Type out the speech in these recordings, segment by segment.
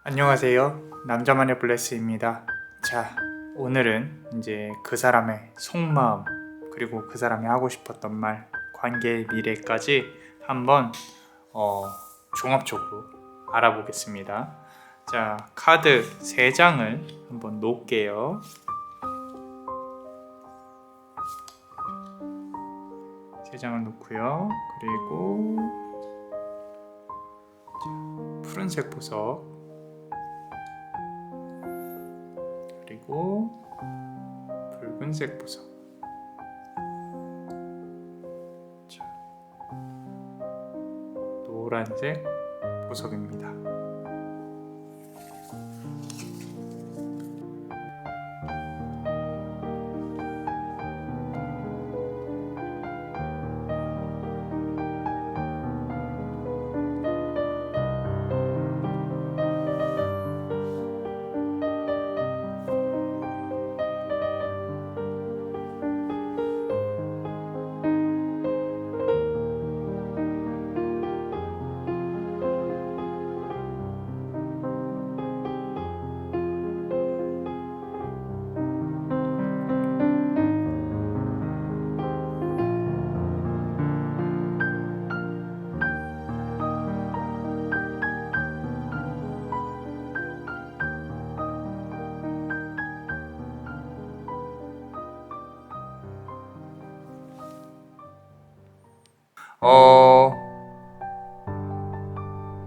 안녕하세요. 남자만의 블레스입니다. 자, 오늘은 이제 그 사람의 속마음 그리고 그 사람이 하고 싶었던 말, 관계의 미래까지 한번 종합적으로 알아보겠습니다. 자, 카드 3장을 한번 놓을게요. 세 장을 놓고요. 그리고 푸른색 보석, 그리고 붉은색 보석. 자, 노란색 보석입니다.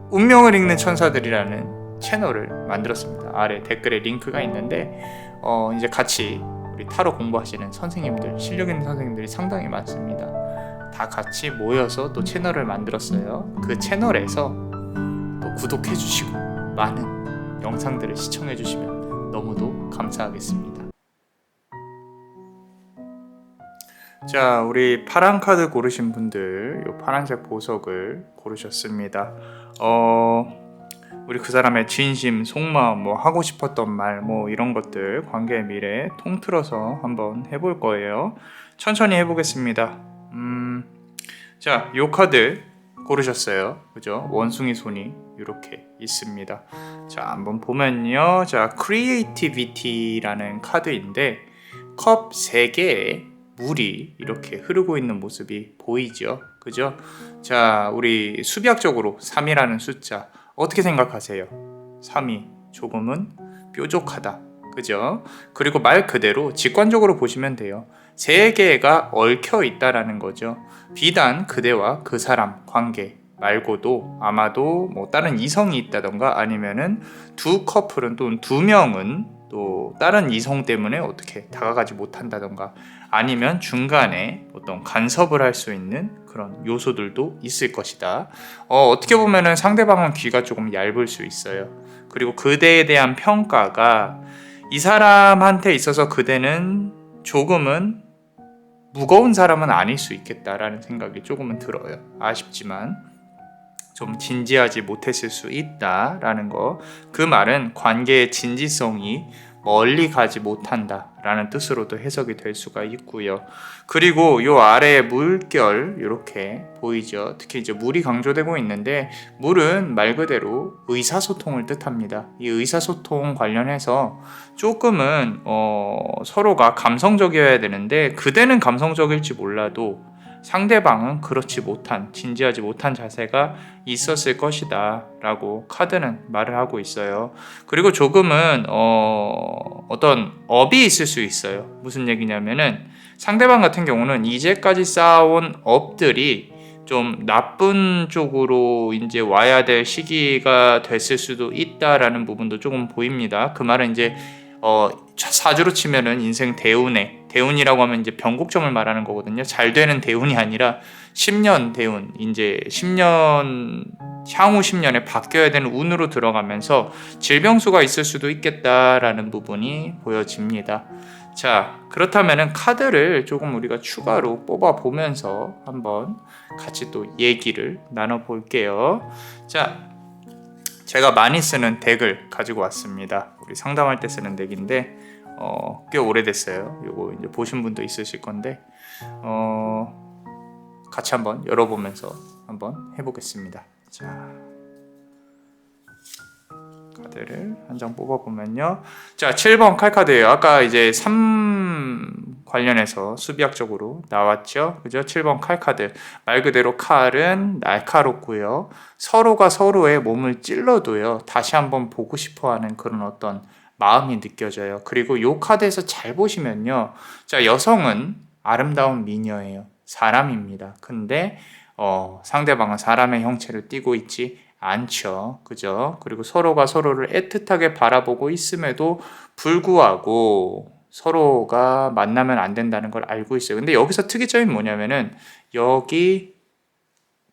운명을 읽는 천사들이라는 채널을 만들었습니다. 아래 댓글에 링크가 있는데 이제 같이 우리 타로 공부하시는 선생님들, 실력 있는 선생님들이 상당히 많습니다. 다 같이 모여서 또 채널을 만들었어요. 그 채널에서 또 구독해 주시고 많은 영상들을 시청해 주시면 너무도 감사하겠습니다. 자, 우리 파란 카드 고르신 분들, 이 파란색 보석을 고르셨습니다. 우리 그 사람의 진심, 속마음, 뭐 하고 싶었던 말, 뭐 이런 것들, 관계의 미래 통틀어서 한번 해볼 거예요. 천천히 해보겠습니다. 자, 이 카드 고르셨어요. 그죠? 원숭이 손이 이렇게 있습니다. 자, 한번 보면요. 자, 크리에이티비티라는 카드인데 컵 3개에 물이 이렇게 흐르고 있는 모습이 보이죠? 그죠? 자, 우리 수비학적으로 3이라는 숫자 어떻게 생각하세요? 3이 조금은 뾰족하다. 그죠? 그리고 말 그대로 직관적으로 보시면 돼요. 3개가 얽혀 있다라는 거죠. 비단 그대와 그 사람 관계 말고도 아마도 뭐 다른 이성이 있다던가 아니면은 두 커플은 또는 2명은 또 다른 이성 때문에 어떻게 다가가지 못한다던가 아니면 중간에 어떤 간섭을 할 수 있는 그런 요소들도 있을 것이다. 어떻게 보면은 상대방은 귀가 조금 얇을 수 있어요. 그리고 그대에 대한 평가가 이 사람한테 있어서 그대는 조금은 무거운 사람은 아닐 수 있겠다라는 생각이 조금은 들어요. 아쉽지만 좀 진지하지 못했을 수 있다라는 거. 그 말은 관계의 진지성이 멀리 가지 못한다라는 뜻으로도 해석이 될 수가 있고요. 그리고 요 아래에 물결 이렇게 보이죠. 특히 이제 물이 강조되고 있는데 물은 말 그대로 의사소통을 뜻합니다. 이 의사소통 관련해서 조금은 서로가 감성적이어야 되는데 그대는 감성적일지 몰라도 상대방은 그렇지 못한, 진지하지 못한 자세가 있었을 것이다 라고 카드는 말을 하고 있어요. 그리고 조금은 어떤 업이 있을 수 있어요. 무슨 얘기냐면은 상대방 같은 경우는 이제까지 쌓아온 업들이 좀 나쁜 쪽으로 이제 와야 될 시기가 됐을 수도 있다라는 부분도 조금 보입니다. 그 말은 이제 사주로 치면은 인생 대운이라고 하면 이제 변곡점을 말하는 거거든요. 잘 되는 대운이 아니라 10년 대운, 이제 10년 향후 10년에 바뀌어야 되는 운으로 들어가면서 질병수가 있을 수도 있겠다라는 부분이 보여집니다. 자, 그렇다면은 카드를 조금 우리가 추가로 뽑아 보면서 한번 같이 또 얘기를 나눠 볼게요. 자, 제가 많이 쓰는 덱을 가지고 왔습니다. 우리 상담할 때 쓰는 덱인데 꽤 오래됐어요. 요거 이제 보신 분도 있으실 건데 같이 한번 열어보면서 한번 해보겠습니다. 자, 카드를 한 장 뽑아보면요. 자, 7번 칼카드예요. 아까 이제 3 관련해서 수비학적으로 나왔죠. 그죠? 7번 칼카드. 말 그대로 칼은 날카롭고요. 서로가 서로의 몸을 찔러도요. 다시 한번 보고 싶어 하는 그런 어떤 마음이 느껴져요. 그리고 이 카드에서 잘 보시면요. 자, 여성은 아름다운 미녀예요. 사람입니다. 근데 상대방은 사람의 형체를 띠고 있지 않죠. 그죠? 그리고 서로가 서로를 애틋하게 바라보고 있음에도 불구하고 서로가 만나면 안 된다는 걸 알고 있어요. 근데 여기서 특이점이 뭐냐면은 여기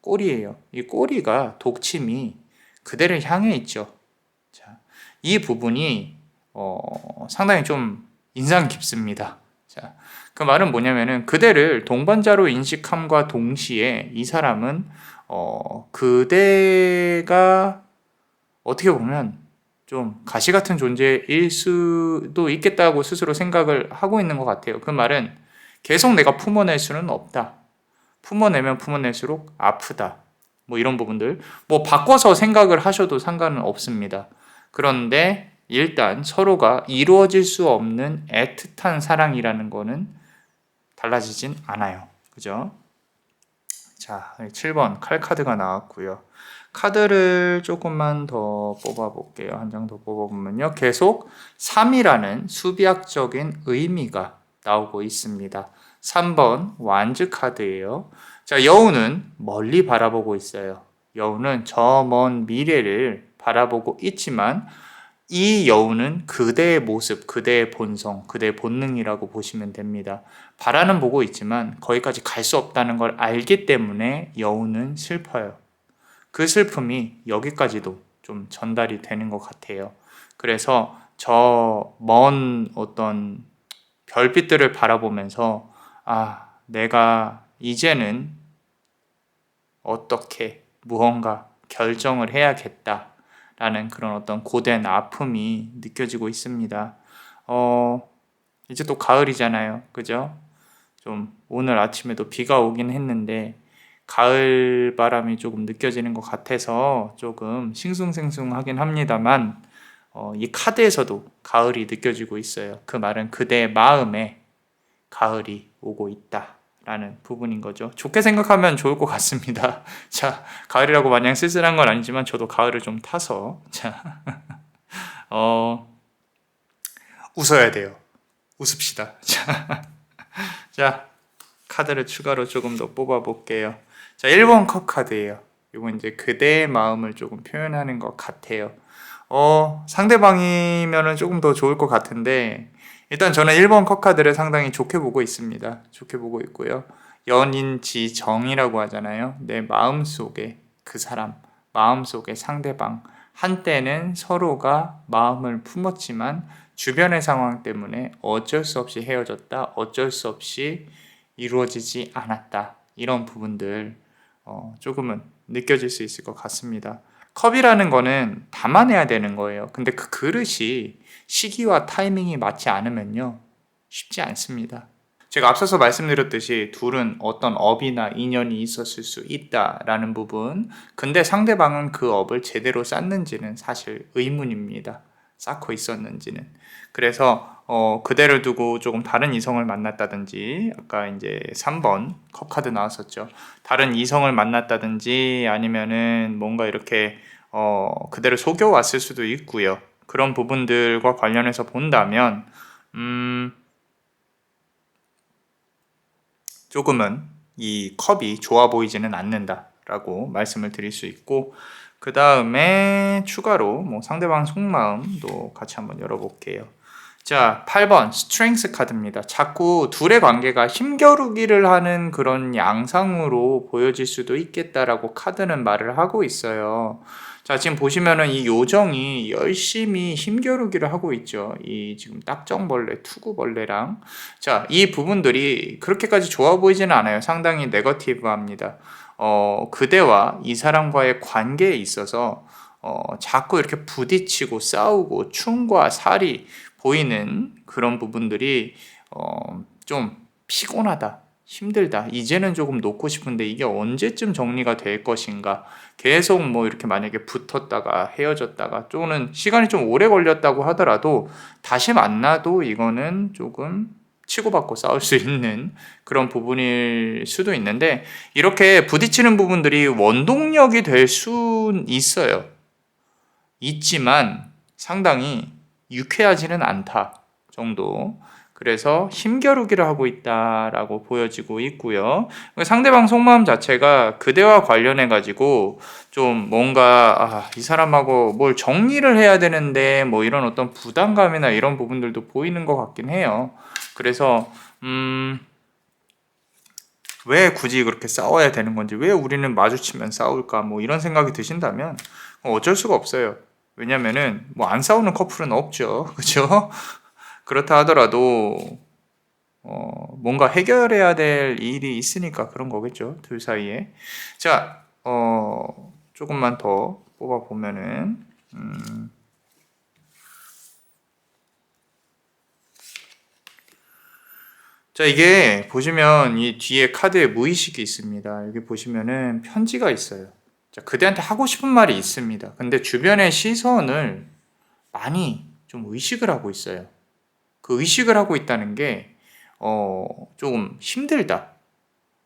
꼬리예요. 이 꼬리가 독침이 그대를 향해 있죠. 자, 이 부분이 상당히 좀 인상 깊습니다. 자, 그 말은 뭐냐면은 그대를 동반자로 인식함과 동시에 이 사람은 그대가 어떻게 보면 좀 가시 같은 존재일 수도 있겠다고 스스로 생각을 하고 있는 것 같아요. 그 말은 계속 내가 품어낼 수는 없다. 품어내면 품어낼수록 아프다. 뭐 이런 부분들. 뭐 바꿔서 생각을 하셔도 상관은 없습니다. 그런데 일단 서로가 이루어질 수 없는 애틋한 사랑이라는 거는 달라지진 않아요. 그죠? 자, 7번 칼카드가 나왔고요. 카드를 조금만 더 뽑아볼게요. 한 장 더 뽑아보면요. 계속 3이라는 수비학적인 의미가 나오고 있습니다. 3번 완즈 카드예요. 자, 여우는 멀리 바라보고 있어요. 여우는 저 먼 미래를 바라보고 있지만 이 여우는 그대의 모습, 그대의 본성, 그대의 본능이라고 보시면 됩니다. 바라는 보고 있지만 거기까지 갈 수 없다는 걸 알기 때문에 여우는 슬퍼요. 그 슬픔이 여기까지도 좀 전달이 되는 것 같아요. 그래서 저 먼 어떤 별빛들을 바라보면서 내가 이제는 어떻게 무언가 결정을 해야겠다라는 그런 어떤 고된 아픔이 느껴지고 있습니다. 이제 또 가을이잖아요. 그죠? 좀 오늘 아침에도 비가 오긴 했는데 가을 바람이 조금 느껴지는 것 같아서 조금 싱숭생숭하긴 합니다만 이 카드에서도 가을이 느껴지고 있어요. 그 말은 그대의 마음에 가을이 오고 있다 라는 부분인 거죠. 좋게 생각하면 좋을 것 같습니다. 자, 가을이라고 마냥 쓸쓸한 건 아니지만 저도 가을을 좀 타서 자, 웃어야 돼요. 웃읍시다. 자, 카드를 추가로 조금 더 뽑아볼게요. 자, 1번 컵 카드예요. 이건 이제 그대의 마음을 조금 표현하는 것 같아요. 상대방이면은 조금 더 좋을 것 같은데, 일단 저는 1번 컵 카드를 상당히 좋게 보고 있습니다. 좋게 보고 있고요. 연인지정이라고 하잖아요. 내 마음속에 그 사람, 마음속에 상대방. 한때는 서로가 마음을 품었지만 주변의 상황 때문에 어쩔 수 없이 헤어졌다. 어쩔 수 없이 이루어지지 않았다. 이런 부분들 조금은 느껴질 수 있을 것 같습니다. 컵이라는 거는 담아내야 되는 거예요. 근데 그 그릇이 시기와 타이밍이 맞지 않으면요. 쉽지 않습니다. 제가 앞서서 말씀드렸듯이 둘은 어떤 업이나 인연이 있었을 수 있다라는 부분. 근데 상대방은 그 업을 제대로 쌓는지는 사실 의문입니다. 쌓고 있었는지는. 그래서 그대를 두고 조금 다른 이성을 만났다든지 아까 이제 3번 컵 카드 나왔었죠. 다른 이성을 만났다든지 아니면은 뭔가 이렇게 그대를 속여왔을 수도 있고요. 그런 부분들과 관련해서 본다면 조금은 이 컵이 좋아 보이지는 않는다라고 말씀을 드릴 수 있고, 그 다음에 추가로 뭐 상대방 속마음도 같이 한번 열어볼게요. 자, 8번 스트렝스 카드입니다. 자꾸 둘의 관계가 힘겨루기를 하는 그런 양상으로 보여질 수도 있겠다라고 카드는 말을 하고 있어요. 자, 지금 보시면은 이 요정이 열심히 힘겨루기를 하고 있죠. 이 지금 딱정벌레, 투구벌레랑. 자, 이 부분들이 그렇게까지 좋아 보이지는 않아요. 상당히 네거티브합니다. 그대와 이 사람과의 관계에 있어서 자꾸 이렇게 부딪히고 싸우고 춤과 살이 보이는 그런 부분들이 좀 피곤하다. 힘들다. 이제는 조금 놓고 싶은데 이게 언제쯤 정리가 될 것인가. 계속 뭐 이렇게 만약에 붙었다가 헤어졌다가 또는 시간이 좀 오래 걸렸다고 하더라도 다시 만나도 이거는 조금 치고받고 싸울 수 있는 그런 부분일 수도 있는데, 이렇게 부딪히는 부분들이 원동력이 될 수 있어요. 있지만 상당히 유쾌하지는 않다 정도. 그래서 힘겨루기를 하고 있다라고 보여지고 있고요. 상대방 속마음 자체가 그대와 관련해 가지고 좀 뭔가 이 사람하고 뭘 정리를 해야 되는데 뭐 이런 어떤 부담감이나 이런 부분들도 보이는 것 같긴 해요. 그래서 왜 굳이 그렇게 싸워야 되는 건지, 왜 우리는 마주치면 싸울까, 뭐 이런 생각이 드신다면 어쩔 수가 없어요. 왜냐면은 뭐 안 싸우는 커플은 없죠. 그죠? 그렇다 하더라도 뭔가 해결해야 될 일이 있으니까 그런 거겠죠. 둘 사이에. 자, 조금만 더 뽑아 보면은 자, 이게 보시면 이 뒤에 카드에 무의식이 있습니다. 여기 보시면은 편지가 있어요. 자, 그대한테 하고 싶은 말이 있습니다. 근데 주변의 시선을 많이 좀 의식을 하고 있어요. 그 의식을 하고 있다는 게, 조금 힘들다.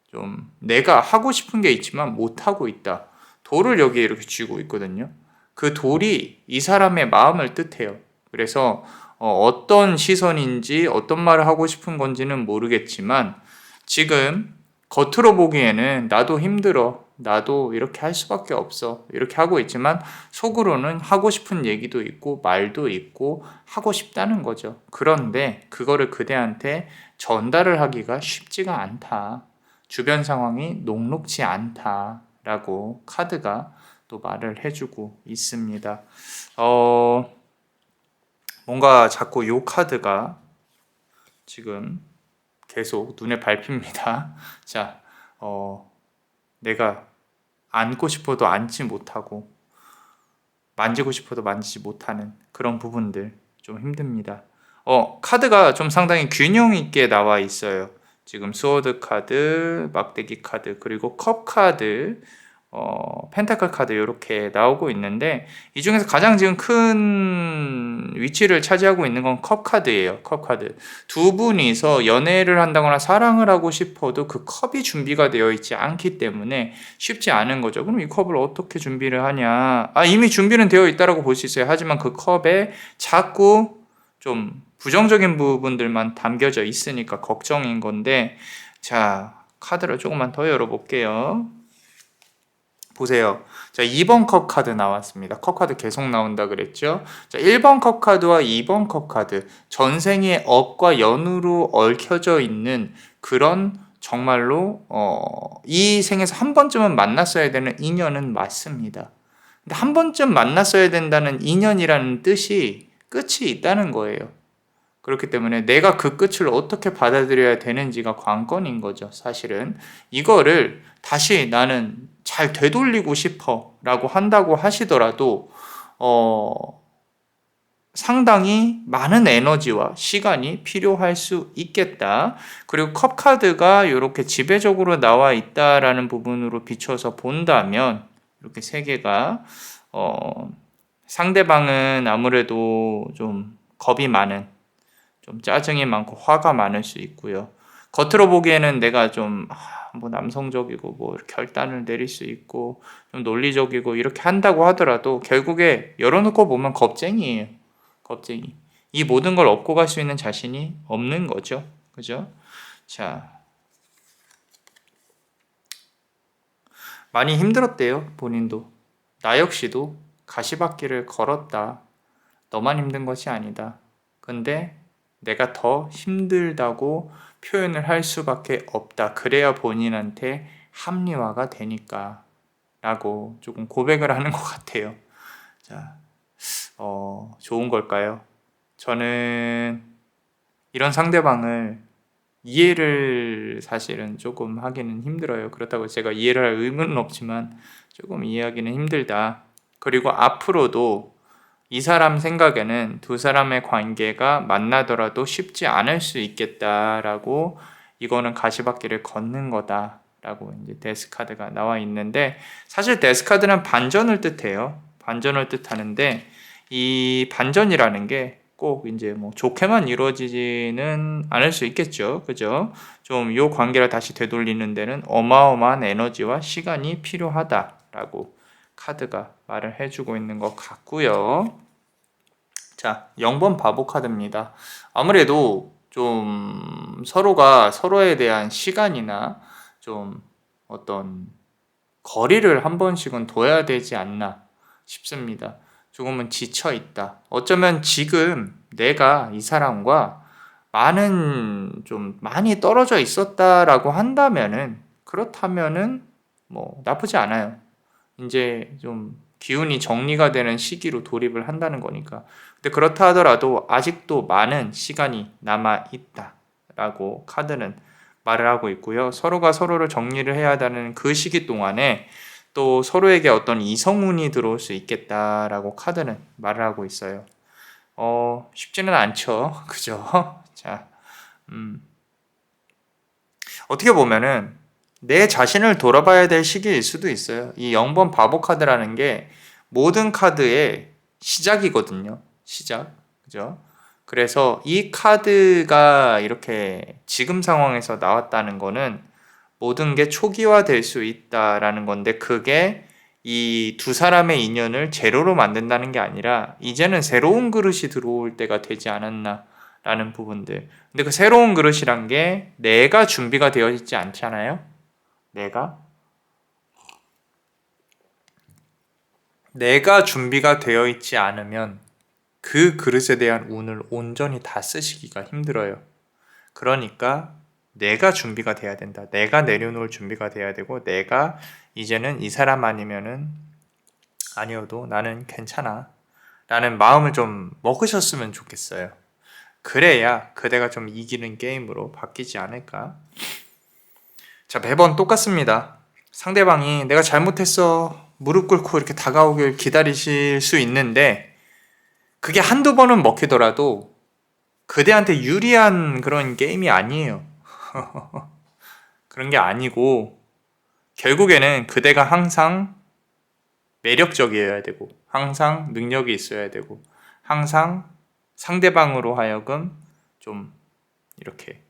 좀 내가 하고 싶은 게 있지만 못하고 있다. 돌을 여기에 이렇게 쥐고 있거든요. 그 돌이 이 사람의 마음을 뜻해요. 그래서 어떤 시선인지 어떤 말을 하고 싶은 건지는 모르겠지만 지금 겉으로 보기에는 나도 힘들어, 나도 이렇게 할 수밖에 없어, 이렇게 하고 있지만 속으로는 하고 싶은 얘기도 있고 말도 있고 하고 싶다는 거죠. 그런데 그거를 그대한테 전달을 하기가 쉽지가 않다. 주변 상황이 녹록지 않다라고 카드가 또 말을 해주고 있습니다. 뭔가 자꾸 요 카드가 지금 계속 눈에 밟힙니다. 자, 내가 안고 싶어도 안지 못하고 만지고 싶어도 만지지 못하는 그런 부분들 좀 힘듭니다. 카드가 좀 상당히 균형 있게 나와 있어요. 지금 스워드 카드, 막대기 카드, 그리고 컵 카드, 펜타클 카드 이렇게 나오고 있는데 이 중에서 가장 지금 큰 위치를 차지하고 있는 건 컵 카드예요. 컵 카드. 두 분이서 연애를 한다거나 사랑을 하고 싶어도 그 컵이 준비가 되어 있지 않기 때문에 쉽지 않은 거죠. 그럼 이 컵을 어떻게 준비를 하냐? 이미 준비는 되어 있다라고 볼 수 있어요. 하지만 그 컵에 자꾸 좀 부정적인 부분들만 담겨져 있으니까 걱정인 건데, 자, 카드를 조금만 더 열어볼게요. 보세요. 자, 2번 컵 카드 나왔습니다. 컵 카드 계속 나온다 그랬죠? 자, 1번 컵 카드와 2번 컵 카드. 전생의 업과 연으로 얽혀져 있는 그런 정말로 이 생에서 한 번쯤은 만났어야 되는 인연은 맞습니다. 근데 한 번쯤 만났어야 된다는 인연이라는 뜻이 끝이 있다는 거예요. 그렇기 때문에 내가 그 끝을 어떻게 받아들여야 되는지가 관건인 거죠, 사실은. 이거를 다시 나는 잘 되돌리고 싶어 라고 한다고 하시더라도, 상당히 많은 에너지와 시간이 필요할 수 있겠다. 그리고 컵 카드가 이렇게 지배적으로 나와 있다라는 부분으로 비춰서 본다면, 이렇게 세 개가, 상대방은 아무래도 좀 겁이 많은, 좀 짜증이 많고 화가 많을 수 있고요. 겉으로 보기에는 내가 좀 뭐 남성적이고 뭐 이렇게 결단을 내릴 수 있고 좀 논리적이고 이렇게 한다고 하더라도 결국에 열어놓고 보면 겁쟁이에요. 겁쟁이. 이 모든 걸 업고 갈 수 있는 자신이 없는 거죠. 그죠? 자, 많이 힘들었대요. 본인도. 나 역시도 가시밭길을 걸었다. 너만 힘든 것이 아니다. 근데 내가 더 힘들다고 표현을 할 수밖에 없다. 그래야 본인한테 합리화가 되니까 라고 조금 고백을 하는 것 같아요. 자, 좋은 걸까요? 저는 이런 상대방을 이해를 사실은 조금 하기는 힘들어요. 그렇다고 제가 이해를 할 의무는 없지만 조금 이해하기는 힘들다. 그리고 앞으로도 이 사람 생각에는 두 사람의 관계가 만나더라도 쉽지 않을 수 있겠다라고 이거는 가시밭길을 걷는 거다라고 이제 데스카드가 나와 있는데, 사실 데스카드는 반전을 뜻해요. 반전을 뜻하는데, 이 반전이라는 게 꼭 이제 뭐 좋게만 이루어지지는 않을 수 있겠죠. 그죠? 좀 요 관계를 다시 되돌리는 데는 어마어마한 에너지와 시간이 필요하다라고 카드가 말을 해주고 있는 것 같고요. 자, 0번 바보 카드입니다. 아무래도 좀 서로가 서로에 대한 시간이나 좀 어떤 거리를 한 번씩은 둬야 되지 않나 싶습니다. 조금은 지쳐 있다. 어쩌면 지금 내가 이 사람과 많이 떨어져 있었다라고 한다면은, 그렇다면은 뭐 나쁘지 않아요. 이제 좀 기운이 정리가 되는 시기로 돌입을 한다는 거니까. 근데 그렇다 하더라도 아직도 많은 시간이 남아 있다라고 카드는 말을 하고 있고요. 서로가 서로를 정리를 해야 한다는 그 시기 동안에 또 서로에게 어떤 이성운이 들어올 수 있겠다라고 카드는 말을 하고 있어요. 쉽지는 않죠. 그죠? 자, 어떻게 보면은 내 자신을 돌아봐야 될 시기일 수도 있어요. 이 0번 바보 카드라는 게 모든 카드의 시작이거든요. 시작. 그죠? 그래서 이 카드가 이렇게 지금 상황에서 나왔다는 거는 모든 게 초기화될 수 있다라는 건데, 그게 이 두 사람의 인연을 제로로 만든다는 게 아니라 이제는 새로운 그릇이 들어올 때가 되지 않았나라는 부분들. 근데 그 새로운 그릇이란 게 내가 준비가 되어 있지 않잖아요. 내가 준비가 되어 있지 않으면 그 그릇에 대한 운을 온전히 다 쓰시기가 힘들어요. 그러니까 내가 준비가 돼야 된다. 내가 내려놓을 준비가 돼야 되고, 내가 이제는 이 사람 아니어도 나는 괜찮아 라는 마음을 좀 먹으셨으면 좋겠어요. 그래야 그대가 좀 이기는 게임으로 바뀌지 않을까. 자, 매번 똑같습니다. 상대방이 내가 잘못했어 무릎 꿇고 이렇게 다가오길 기다리실 수 있는데, 그게 한두 번은 먹히더라도 그대한테 유리한 그런 게임이 아니에요. 그런 게 아니고, 결국에는 그대가 항상 매력적이어야 되고, 항상 능력이 있어야 되고, 항상 상대방으로 하여금 좀 이렇게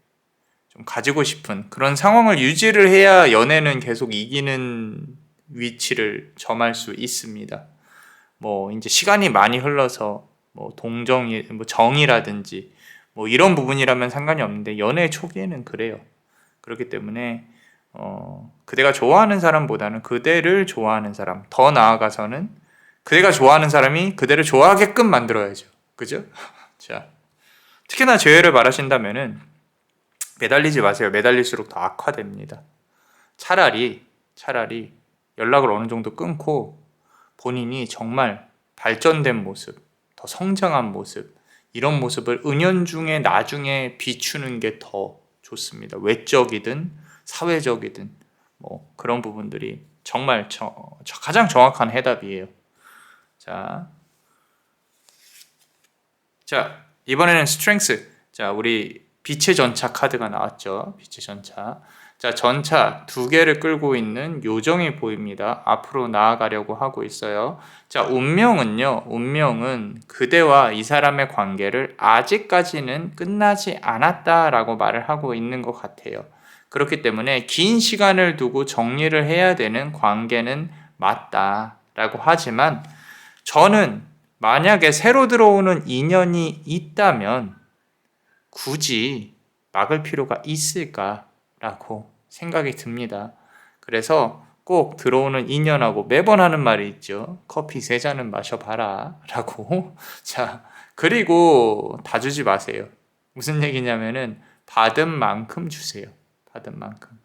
좀 가지고 싶은 그런 상황을 유지를 해야 연애는 계속 이기는 위치를 점할 수 있습니다. 뭐 이제 시간이 많이 흘러서 뭐 정이라든지 뭐 이런 부분이라면 상관이 없는데, 연애 초기에는 그래요. 그렇기 때문에 그대가 좋아하는 사람보다는 그대를 좋아하는 사람, 더 나아가서는 그대가 좋아하는 사람이 그대를 좋아하게끔 만들어야죠. 그죠? 자, 특히나 재회를 바라신다면은 매달리지 마세요. 매달릴수록 더 악화됩니다. 차라리 연락을 어느 정도 끊고 본인이 정말 발전된 모습, 더 성장한 모습, 이런 모습을 은연중에 나중에 비추는 게 더 좋습니다. 외적이든 사회적이든 뭐 그런 부분들이 정말 가장 정확한 해답이에요. 자, 이번에는 스트렝스. 자, 우리 빛의 전차 카드가 나왔죠. 빛의 전차. 자, 전차 두 개를 끌고 있는 요정이 보입니다. 앞으로 나아가려고 하고 있어요. 자, 운명은 그대와 이 사람의 관계를 아직까지는 끝나지 않았다라고 말을 하고 있는 것 같아요. 그렇기 때문에 긴 시간을 두고 정리를 해야 되는 관계는 맞다라고 하지만, 저는 만약에 새로 들어오는 인연이 있다면 굳이 막을 필요가 있을까라고 생각이 듭니다. 그래서 꼭 들어오는 인연하고 매번 하는 말이 있죠. 커피 3잔은 마셔봐라 라고. 자, 그리고 다 주지 마세요. 무슨 얘기냐면은 받은 만큼 주세요. 받은 만큼.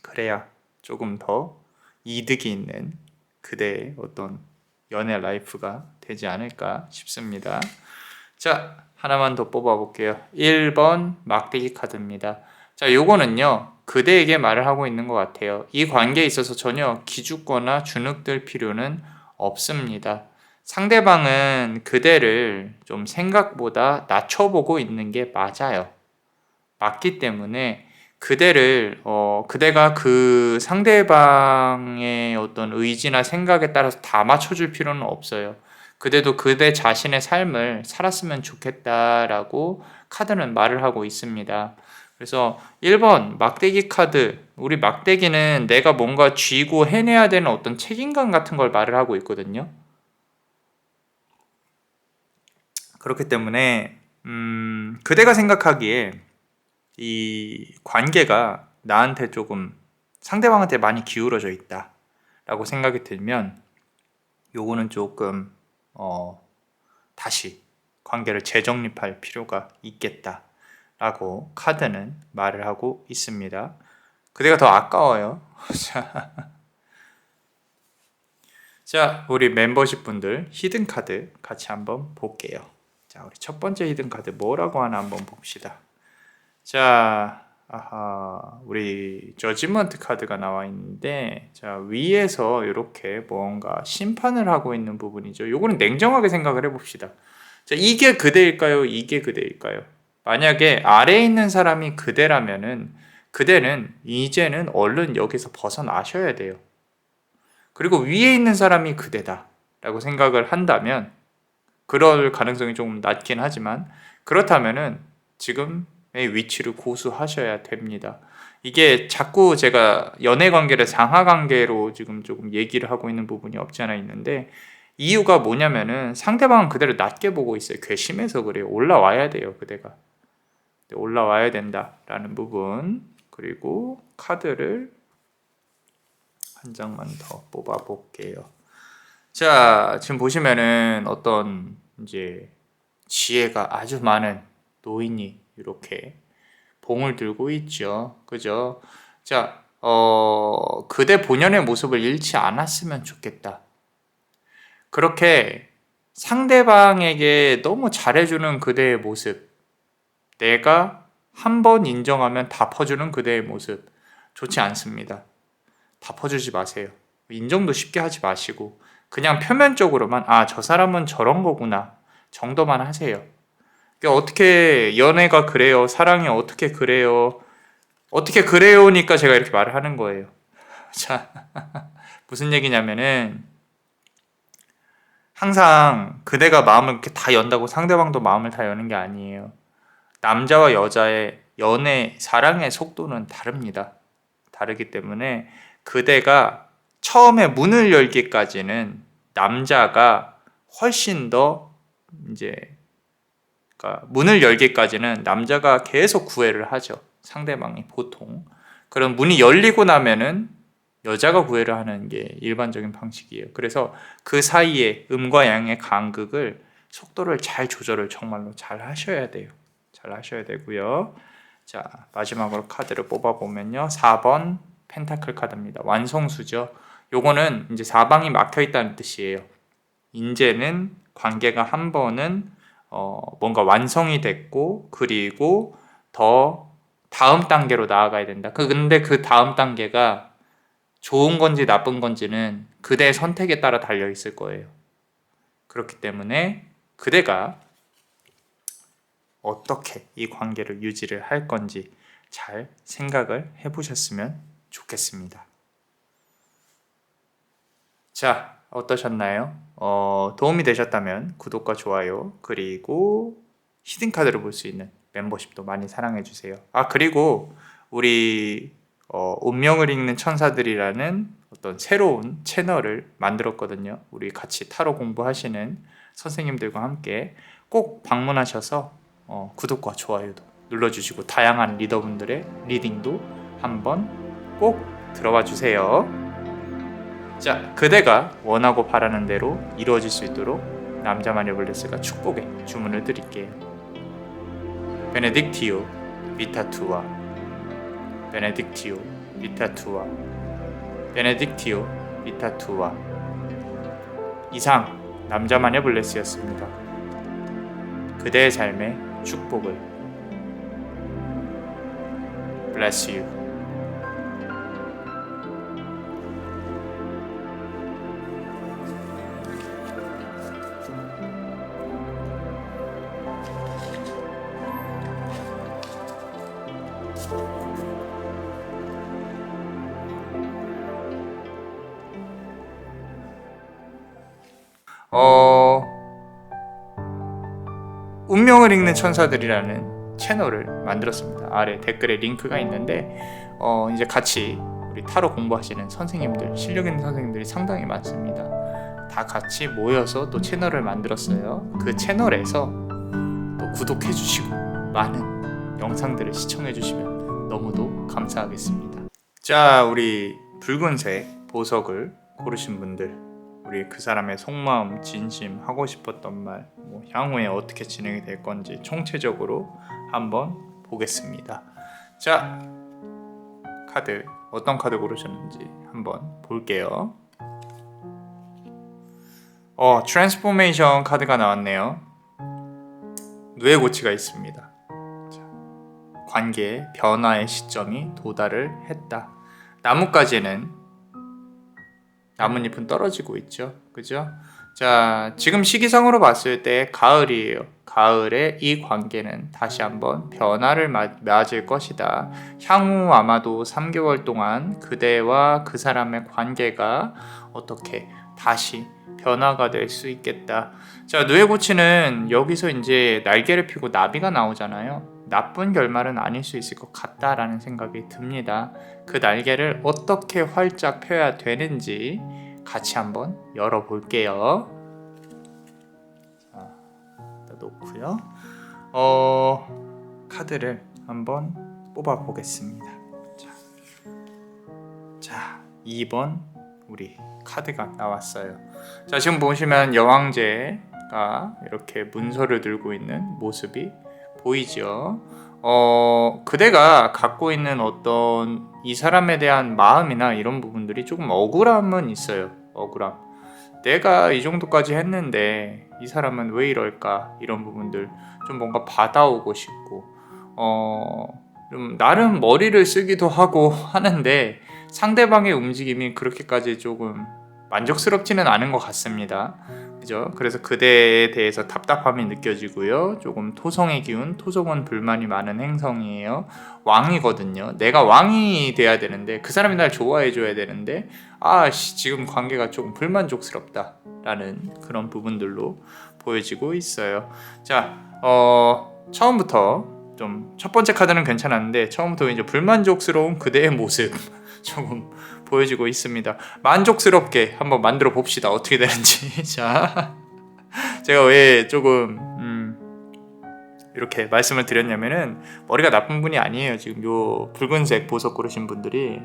그래야 조금 더 이득이 있는 그대의 어떤 연애 라이프가 되지 않을까 싶습니다. 자, 하나만 더 뽑아볼게요. 1번 막대기 카드입니다. 자, 요거는요, 그대에게 말을 하고 있는 것 같아요. 이 관계에 있어서 전혀 기죽거나 주눅들 필요는 없습니다. 상대방은 그대를 좀 생각보다 낮춰보고 있는 게 맞아요. 맞기 때문에 그대가 그 상대방의 어떤 의지나 생각에 따라서 다 맞춰줄 필요는 없어요. 그대도 그대 자신의 삶을 살았으면 좋겠다라고 카드는 말을 하고 있습니다. 그래서 1번 막대기 카드, 우리 막대기는 내가 뭔가 쥐고 해내야 되는 어떤 책임감 같은 걸 말을 하고 있거든요. 그렇기 때문에 그대가 생각하기에 이 관계가 나한테 조금 상대방한테 많이 기울어져 있다 라고 생각이 들면 요거는 조금 다시 관계를 재정립할 필요가 있겠다 라고 카드는 말을 하고 있습니다. 그대가 더 아까워요. 자, 우리 멤버십 분들 히든 카드 같이 한번 볼게요. 자, 우리 첫 번째 히든 카드 뭐라고 하나 한번 봅시다. 자, 우리 저지먼트 카드가 나와 있는데, 자, 위에서 이렇게 뭔가 심판을 하고 있는 부분이죠. 요거는 냉정하게 생각을 해봅시다. 자, 이게 그대일까요? 이게 그대일까요? 만약에 아래에 있는 사람이 그대라면은, 그대는 이제는 얼른 여기서 벗어나셔야 돼요. 그리고 위에 있는 사람이 그대다 라고 생각을 한다면, 그럴 가능성이 조금 낮긴 하지만, 그렇다면은 지금 위치를 고수하셔야 됩니다. 이게 자꾸 제가 연애 관계를 상하 관계로 지금 조금 얘기를 하고 있는 부분이 없지 않아 있는데, 이유가 뭐냐면은 상대방은 그대를 낮게 보고 있어요. 괘씸해서 그래요. 올라와야 돼요, 그대가. 올라와야 된다라는 부분. 그리고 카드를 한 장만 더 뽑아 볼게요. 자, 지금 보시면은 어떤 이제 지혜가 아주 많은 노인이 이렇게 봉을 들고 있죠. 그죠? 자, 그대 본연의 모습을 잃지 않았으면 좋겠다. 그렇게 상대방에게 너무 잘해주는 그대의 모습, 내가 한 번 인정하면 다 퍼주는 그대의 모습, 좋지 않습니다. 다 퍼주지 마세요. 인정도 쉽게 하지 마시고, 그냥 표면적으로만, 저 사람은 저런 거구나 정도만 하세요. 어떻게 연애가 그래요? 사랑이 어떻게 그래요? 어떻게 그래요니까 제가 이렇게 말을 하는 거예요. 자, 무슨 얘기냐면은 항상 그대가 마음을 이렇게 다 연다고 상대방도 마음을 다 여는 게 아니에요. 남자와 여자의 연애, 사랑의 속도는 다릅니다. 다르기 때문에 그대가 처음에 문을 열기까지는 남자가 훨씬 더 이제 그러니까 문을 열기까지는 남자가 계속 구애를 하죠. 상대방이 보통. 그럼 문이 열리고 나면은 여자가 구애를 하는 게 일반적인 방식이에요. 그래서 그 사이에 음과 양의 간극을 속도를 잘 조절을 정말로 잘 하셔야 돼요. 잘 하셔야 되고요. 자, 마지막으로 카드를 뽑아보면요. 4번 펜타클 카드입니다. 완성수죠. 요거는 이제 사방이 막혀 있다는 뜻이에요. 이제는 관계가 한 번은 뭔가 완성이 됐고, 그리고 더 다음 단계로 나아가야 된다. 근데 그 다음 단계가 좋은 건지 나쁜 건지는 그대의 선택에 따라 달려 있을 거예요. 그렇기 때문에 그대가 어떻게 이 관계를 유지를 할 건지 잘 생각을 해보셨으면 좋겠습니다. 자, 어떠셨나요? 도움이 되셨다면 구독과 좋아요, 그리고 히든카드를 볼 수 있는 멤버십도 많이 사랑해주세요. 그리고 우리 운명을 읽는 천사들이라는 어떤 새로운 채널을 만들었거든요. 우리 같이 타로 공부하시는 선생님들과 함께 꼭 방문하셔서 구독과 좋아요도 눌러주시고 다양한 리더분들의 리딩도 한번 꼭 들어봐 주세요. 자, 그대가 원하고 바라는 대로 이루어질 수 있도록 남자마녀 블레스가 축복의 주문을 드릴게요. 베네딕티오 비타투아, 베네딕티오 비타투아, 베네딕티오 비타투아. 이상 남자마녀 블레스였습니다. 그대의 삶의 축복을. Bless you. 운명을 읽는 천사들이라는 채널을 만들었습니다. 아래 댓글에 링크가 있는데 이제 같이 우리 타로 공부하시는 선생님들, 실력 있는 선생님들이 상당히 많습니다. 다 같이 모여서 또 채널을 만들었어요. 그 채널에서 또 구독해 주시고 많은 영상들을 시청해 주시면 너무도 감사하겠습니다. 자, 우리 붉은색 보석을 고르신 분들, 우리 그 사람의 속마음, 진심, 하고 싶었던 말, 향후에 어떻게 진행이 될 건지 총체적으로 한번 보겠습니다. 자, 카드 어떤 카드 고르셨는지 한번 볼게요. 트랜스포메이션 카드가 나왔네요. 누에고치가 있습니다. 자, 관계의 변화의 시점이 도달을 했다. 나뭇가지는 나뭇잎은 떨어지고 있죠. 그죠? 자, 지금 시기상으로 봤을 때 가을이에요. 가을에 이 관계는 다시 한번 변화를 맞을 것이다. 향후 아마도 3개월 동안 그대와 그 사람의 관계가 어떻게 다시 변화가 될 수 있겠다. 자, 누에고치는 여기서 이제 날개를 펴고 나비가 나오잖아요. 나쁜 결말은 아닐 수 있을 것 같다라는 생각이 듭니다. 그 날개를 어떻게 활짝 펴야 되는지 같이 한번 열어볼게요. 자, 일단 놓고요. 카드를 한번 뽑아보겠습니다. 자, 2번 우리 카드가 나왔어요. 자, 지금 보시면 여왕제가 이렇게 문서를 들고 있는 모습이 보이죠. 그대가 갖고 있는 어떤 이 사람에 대한 마음이나 이런 부분들이 조금 억울함은 있어요. 억울함. 내가 이 정도까지 했는데 이 사람은 왜 이럴까? 이런 부분들 좀 뭔가 받아오고 싶고 좀 나름 머리를 쓰기도 하고 하는데 상대방의 움직임이 그렇게까지 조금 만족스럽지는 않은 것 같습니다. 그죠? 그래서 그대에 대해서 답답함이 느껴지고요. 조금 토성의 기운, 토성은 불만이 많은 행성이에요. 왕이거든요. 내가 왕이 돼야 되는데 그 사람이 날 좋아해 줘야 되는데 지금 관계가 조금 불만족스럽다라는 그런 부분들로 보여지고 있어요. 자, 처음부터 좀 첫 번째 카드는 괜찮았는데 처음부터 이제 불만족스러운 그대의 모습 조금 보여지고 있습니다. 만족스럽게 한번 만들어 봅시다. 어떻게 되는지. 자, 제가 왜 조금 이렇게 말씀을 드렸냐면은 머리가 나쁜 분이 아니에요. 지금 요 붉은색 보석 고르신 분들이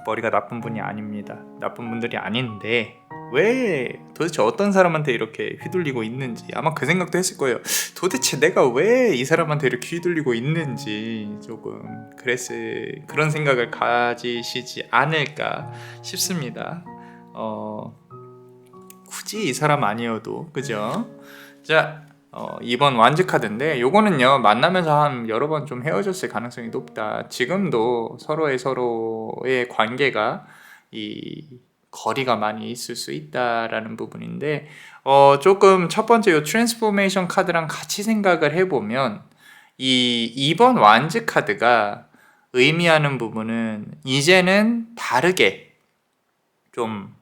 머리가 나쁜 분이 아닙니다. 나쁜 분들이 아닌데 왜 도대체 어떤 사람한테 이렇게 휘둘리고 있는지 아마 그 생각도 했을 거예요. 도대체 내가 왜 이 사람한테 이렇게 휘둘리고 있는지 조금 그런 생각을 가지시지 않을까 싶습니다. 굳이 이 사람 아니어도 그죠? 자, 2번 완즈 카드인데 요거는요 만나면서 한 여러 번 좀 헤어졌을 가능성이 높다. 지금도 서로의 관계가 이 거리가 많이 있을 수 있다라는 부분인데 조금 첫 번째 요 트랜스포메이션 카드랑 같이 생각을 해보면 이 2번 완즈 카드가 의미하는 부분은 이제는 다르게 좀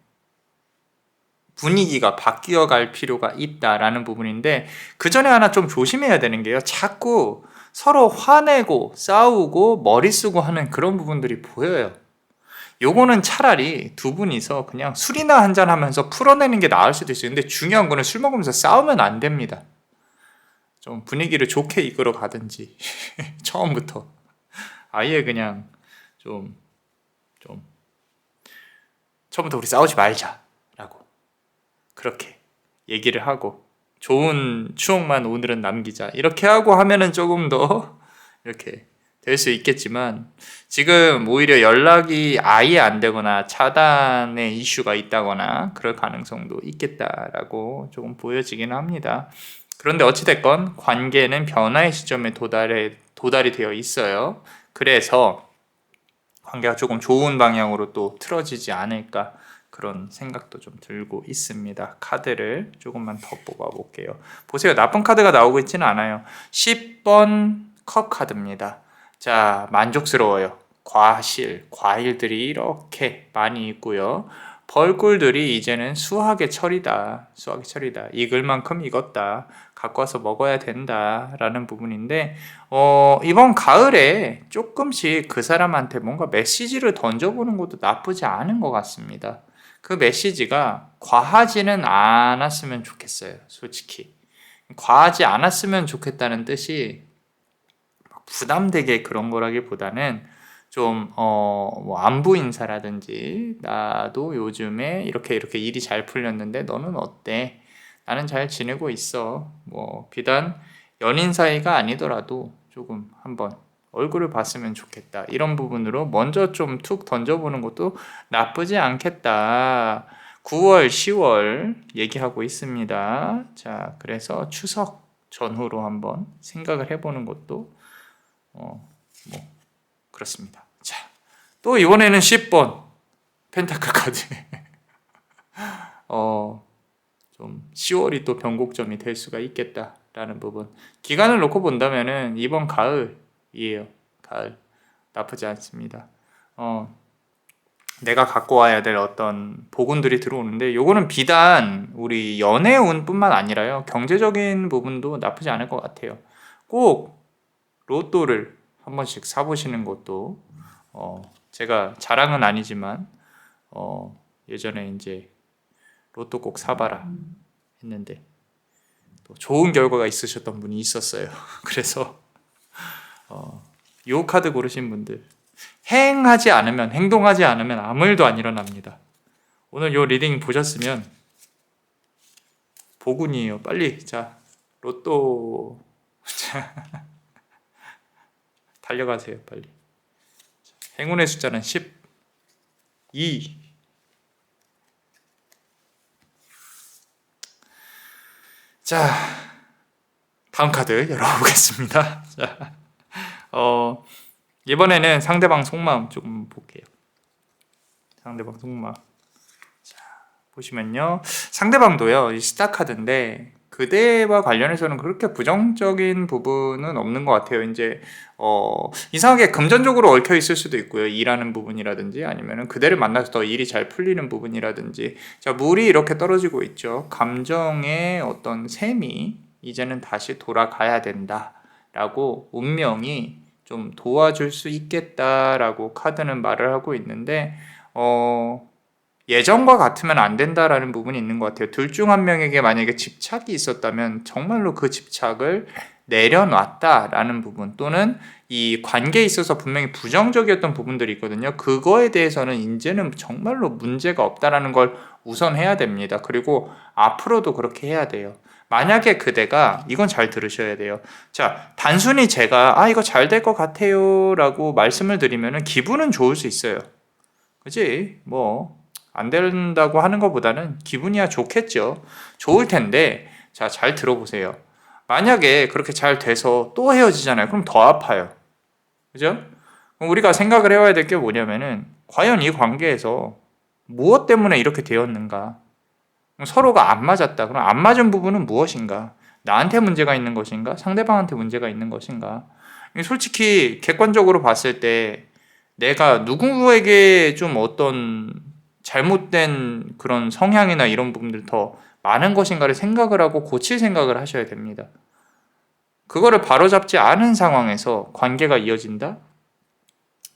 분위기가 바뀌어갈 필요가 있다라는 부분인데 그 전에 하나 좀 조심해야 되는 게요. 자꾸 서로 화내고 싸우고 머리 쓰고 하는 그런 부분들이 보여요. 요거는 차라리 두 분이서 그냥 술이나 한잔 하면서 풀어내는 게 나을 수도 있어요. 근데 중요한 거는 술 먹으면서 싸우면 안 됩니다. 좀 분위기를 좋게 이끌어 가든지 처음부터 아예 그냥 좀 처음부터 우리 싸우지 말자 라고 그렇게 얘기를 하고 좋은 추억만 오늘은 남기자 이렇게 하고 하면은 조금 더 이렇게 될 수 있겠지만 지금 오히려 연락이 아예 안 되거나 차단의 이슈가 있다거나 그럴 가능성도 있겠다라고 조금 보여지긴 합니다. 그런데 어찌됐건 관계는 변화의 시점에 도달이 되어 있어요. 그래서 관계가 조금 좋은 방향으로 또 틀어지지 않을까 그런 생각도 좀 들고 있습니다. 카드를 조금만 더 뽑아볼게요. 보세요. 나쁜 카드가 나오고 있지는 않아요. 10번 컵 카드입니다. 자, 만족스러워요. 과일들이 이렇게 많이 있고요. 벌꿀들이 이제는 수확의 철이다. 수확의 철이다. 익을 만큼 익었다. 갖고 와서 먹어야 된다. 라는 부분인데, 이번 가을에 조금씩 그 사람한테 뭔가 메시지를 던져보는 것도 나쁘지 않은 것 같습니다. 그 메시지가 과하지는 않았으면 좋겠어요. 솔직히. 과하지 않았으면 좋겠다는 뜻이 부담되게 그런 거라기보다는 좀, 뭐 안부 인사라든지, 나도 요즘에 이렇게 일이 잘 풀렸는데 너는 어때? 나는 잘 지내고 있어. 뭐, 비단 연인 사이가 아니더라도 조금 한번 얼굴을 봤으면 좋겠다. 이런 부분으로 먼저 좀 툭 던져보는 것도 나쁘지 않겠다. 9월, 10월 얘기하고 있습니다. 자, 그래서 추석 전후로 한번 생각을 해보는 것도, 뭐, 그렇습니다. 자, 또 이번에는 10번 펜타클 카드. 좀 10월이 또 변곡점이 될 수가 있겠다라는 부분. 기간을 놓고 본다면은 이번 가을이에요. 가을. 나쁘지 않습니다. 내가 갖고 와야 될 어떤 복운들이 들어오는데 요거는 비단 우리 연애운뿐만 아니라요. 경제적인 부분도 나쁘지 않을 것 같아요. 꼭 로또를 한 번씩 사보시는 것도 제가 자랑은 아니지만 예전에 이제 로또 꼭 사봐라 했는데 또 좋은 결과가 있으셨던 분이 있었어요. 그래서 요 카드 고르신 분들 행동하지 않으면 아무 일도 안 일어납니다. 오늘 요 리딩 보셨으면 복운이에요. 빨리 자 로또 달려가세요. 빨리. 행운의 숫자는 12. 자, 다음 카드 열어보겠습니다. 자, 이번에는 상대방 속마음 조금 볼게요. 상대방 속마음. 자, 보시면요. 상대방도요, 이 스타 카드인데, 그대와 관련해서는 그렇게 부정적인 부분은 없는 것 같아요. 이제 이상하게 금전적으로 얽혀 있을 수도 있고요. 일하는 부분이라든지 아니면은 그대를 만나서 더 일이 잘 풀리는 부분이라든지. 자, 물이 이렇게 떨어지고 있죠. 감정의 어떤 셈이 이제는 다시 돌아가야 된다라고 운명이 좀 도와줄 수 있겠다라고 카드는 말을 하고 있는데 예전과 같으면 안 된다라는 부분이 있는 것 같아요. 둘 중 한 명에게 만약에 집착이 있었다면 정말로 그 집착을 내려놨다라는 부분 또는 이 관계에 있어서 분명히 부정적이었던 부분들이 있거든요. 그거에 대해서는 이제는 정말로 문제가 없다라는 걸 우선 해야 됩니다. 그리고 앞으로도 그렇게 해야 돼요. 만약에 그대가 이건 잘 들으셔야 돼요. 자, 단순히 제가 이거 잘 될 것 같아요 라고 말씀을 드리면 기분은 좋을 수 있어요. 그치? 뭐 안 된다고 하는 것보다는 기분이야 좋겠죠. 좋을 텐데 자, 잘 들어보세요. 만약에 그렇게 잘 돼서 또 헤어지잖아요. 그럼 더 아파요. 그죠? 그럼 우리가 생각을 해봐야 될 게 뭐냐면은 과연 이 관계에서 무엇 때문에 이렇게 되었는가? 서로가 안 맞았다. 그럼 안 맞은 부분은 무엇인가? 나한테 문제가 있는 것인가? 상대방한테 문제가 있는 것인가? 솔직히 객관적으로 봤을 때 내가 누구에게 좀 어떤 잘못된 그런 성향이나 이런 부분들 더 많은 것인가를 생각을 하고 고칠 생각을 하셔야 됩니다. 그거를 바로잡지 않은 상황에서 관계가 이어진다?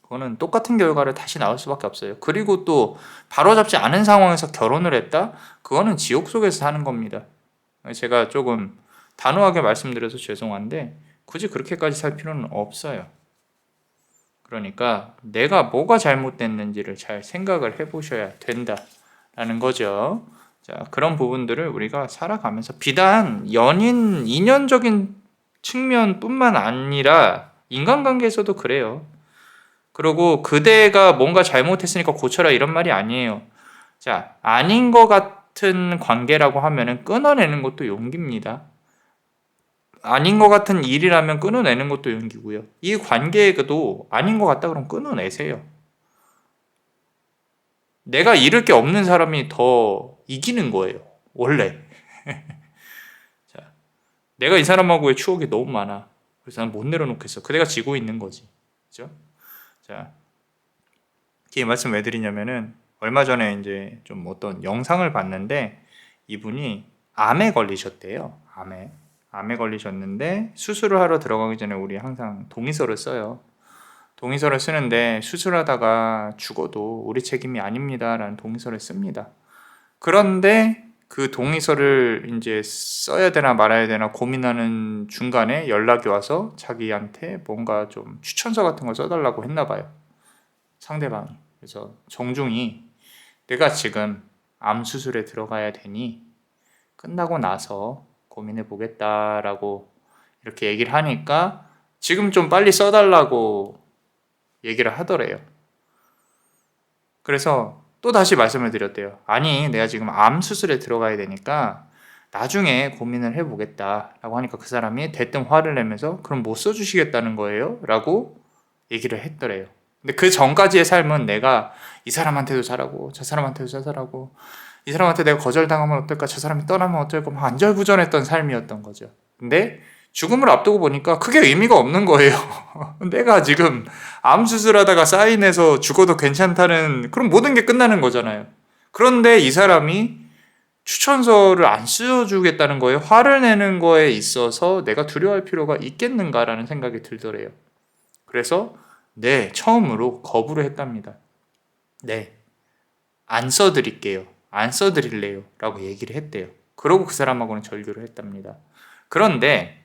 그거는 똑같은 결과를 다시 나올 수밖에 없어요. 그리고 또 바로잡지 않은 상황에서 결혼을 했다? 그거는 지옥 속에서 사는 겁니다. 제가 조금 단호하게 말씀드려서 죄송한데 굳이 그렇게까지 살 필요는 없어요. 그러니까 내가 뭐가 잘못됐는지를 잘 생각을 해보셔야 된다라는 거죠. 자, 그런 부분들을 우리가 살아가면서 비단 연인, 인연적인 측면뿐만 아니라 인간관계에서도 그래요. 그리고 그대가 뭔가 잘못했으니까 고쳐라 이런 말이 아니에요. 자, 아닌 것 같은 관계라고 하면은 끊어내는 것도 용기입니다. 아닌 것 같은 일이라면 끊어내는 것도 용기고요. 이 관계에도 아닌 것 같다 그러면 끊어내세요. 내가 잃을 게 없는 사람이 더 이기는 거예요. 원래. 자, 내가 이 사람하고의 추억이 너무 많아. 그래서 난 못 내려놓겠어. 그대가 지고 있는 거지. 그죠? 자, 이 말씀 왜 드리냐면은 얼마 전에 이제 좀 어떤 영상을 봤는데 이분이 암에 걸리셨대요. 암에 걸리셨는데 수술을 하러 들어가기 전에 우리 항상 동의서를 써요. 동의서를 쓰는데 수술하다가 죽어도 우리 책임이 아닙니다라는 동의서를 씁니다. 그런데 그 동의서를 이제 써야 되나 말아야 되나 고민하는 중간에 연락이 와서 자기한테 뭔가 좀 추천서 같은 걸 써달라고 했나 봐요. 상대방이. 그래서 정중히 내가 지금 암 수술에 들어가야 되니 끝나고 나서 고민해 보겠다라고 이렇게 얘기를 하니까 지금 좀 빨리 써달라고 얘기를 하더래요. 그래서 또 다시 말씀을 드렸대요. 아니, 내가 지금 암 수술에 들어가야 되니까 나중에 고민을 해보겠다라고 하니까 그 사람이 대뜸 화를 내면서 그럼 못 써주시겠다는 거예요? 라고 얘기를 했더래요. 근데 그 전까지의 삶은 내가 이 사람한테도 잘하고 저 사람한테도 잘하고 이 사람한테 내가 거절당하면 어떨까, 저 사람이 떠나면 어떨까, 막 안절부절했던 삶이었던 거죠. 근데 죽음을 앞두고 보니까 크게 의미가 없는 거예요. 내가 지금 암 수술하다가 사인해서 죽어도 괜찮다는 그럼 모든 게 끝나는 거잖아요. 그런데 이 사람이 추천서를 안 써주겠다는 거에 화를 내는 거에 있어서 내가 두려워할 필요가 있겠는가라는 생각이 들더래요. 그래서 네, 처음으로 거부를 했답니다. 네, 안 써드릴게요. 안 써드릴래요. 라고 얘기를 했대요. 그러고 그 사람하고는 절교를 했답니다. 그런데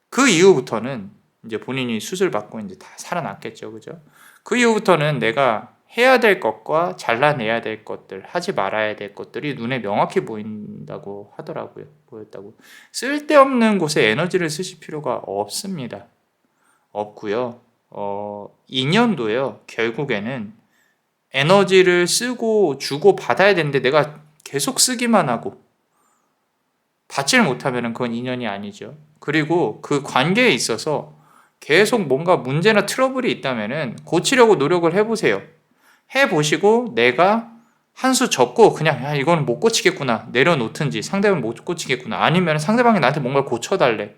그 이후부터는 이제 본인이 수술 받고 이제 다 살아났겠죠. 그죠? 그 이후부터는 내가 해야 될 것과 잘라내야 될 것들, 하지 말아야 될 것들이 눈에 명확히 보인다고 하더라고요. 보였다고. 쓸데없는 곳에 에너지를 쓰실 필요가 없습니다. 없고요. 인연도요. 결국에는 에너지를 쓰고 주고 받아야 되는데 내가 계속 쓰기만 하고 받지를 못하면 그건 인연이 아니죠. 그리고 그 관계에 있어서 계속 뭔가 문제나 트러블이 있다면 고치려고 노력을 해보세요. 해보시고 내가 한 수 접고 그냥 야 이거는 못 고치겠구나 내려놓든지, 상대방은 못 고치겠구나, 아니면 상대방이 나한테 뭔가 고쳐달래.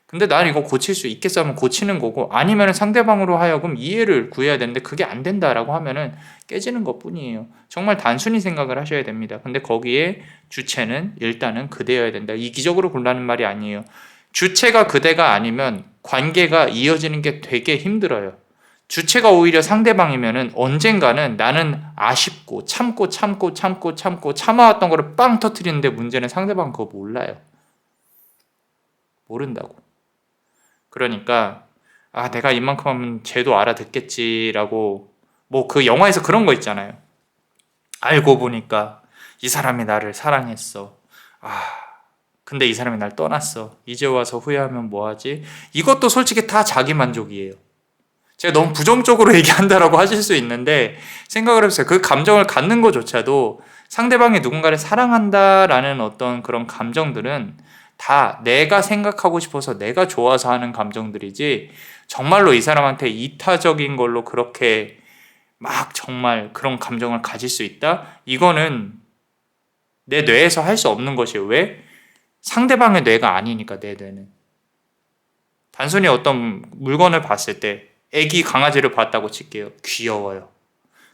근데 난 이거 고칠 수 있겠어 하면 고치는 거고, 아니면 상대방으로 하여금 이해를 구해야 되는데 그게 안 된다라고 하면은 깨지는 것 뿐이에요. 정말 단순히 생각을 하셔야 됩니다. 근데 거기에 주체는 일단은 그대여야 된다. 이기적으로 골라는 말이 아니에요. 주체가 그대가 아니면 관계가 이어지는 게 되게 힘들어요. 주체가 오히려 상대방이면은 언젠가는 나는 아쉽고 참고 참아왔던 거를 빵 터뜨리는데 문제는 상대방은 그거 몰라요. 모른다고. 그러니까 내가 이만큼 하면 쟤도 알아듣겠지라고, 뭐 그 영화에서 그런 거 있잖아요. 알고 보니까 이 사람이 나를 사랑했어. 근데 이 사람이 날 떠났어. 이제 와서 후회하면 뭐하지? 이것도 솔직히 다 자기 만족이에요. 제가 너무 부정적으로 얘기한다라고 하실 수 있는데 생각을 해보세요. 그 감정을 갖는 것조차도 상대방이 누군가를 사랑한다라는 어떤 그런 감정들은 다 내가 생각하고 싶어서 내가 좋아서 하는 감정들이지, 정말로 이 사람한테 이타적인 걸로 그렇게 막 정말 그런 감정을 가질 수 있다? 이거는 내 뇌에서 할 수 없는 것이에요. 왜? 상대방의 뇌가 아니니까. 내 뇌는 단순히 어떤 물건을 봤을 때 애기 강아지를 봤다고 칠게요. 귀여워요.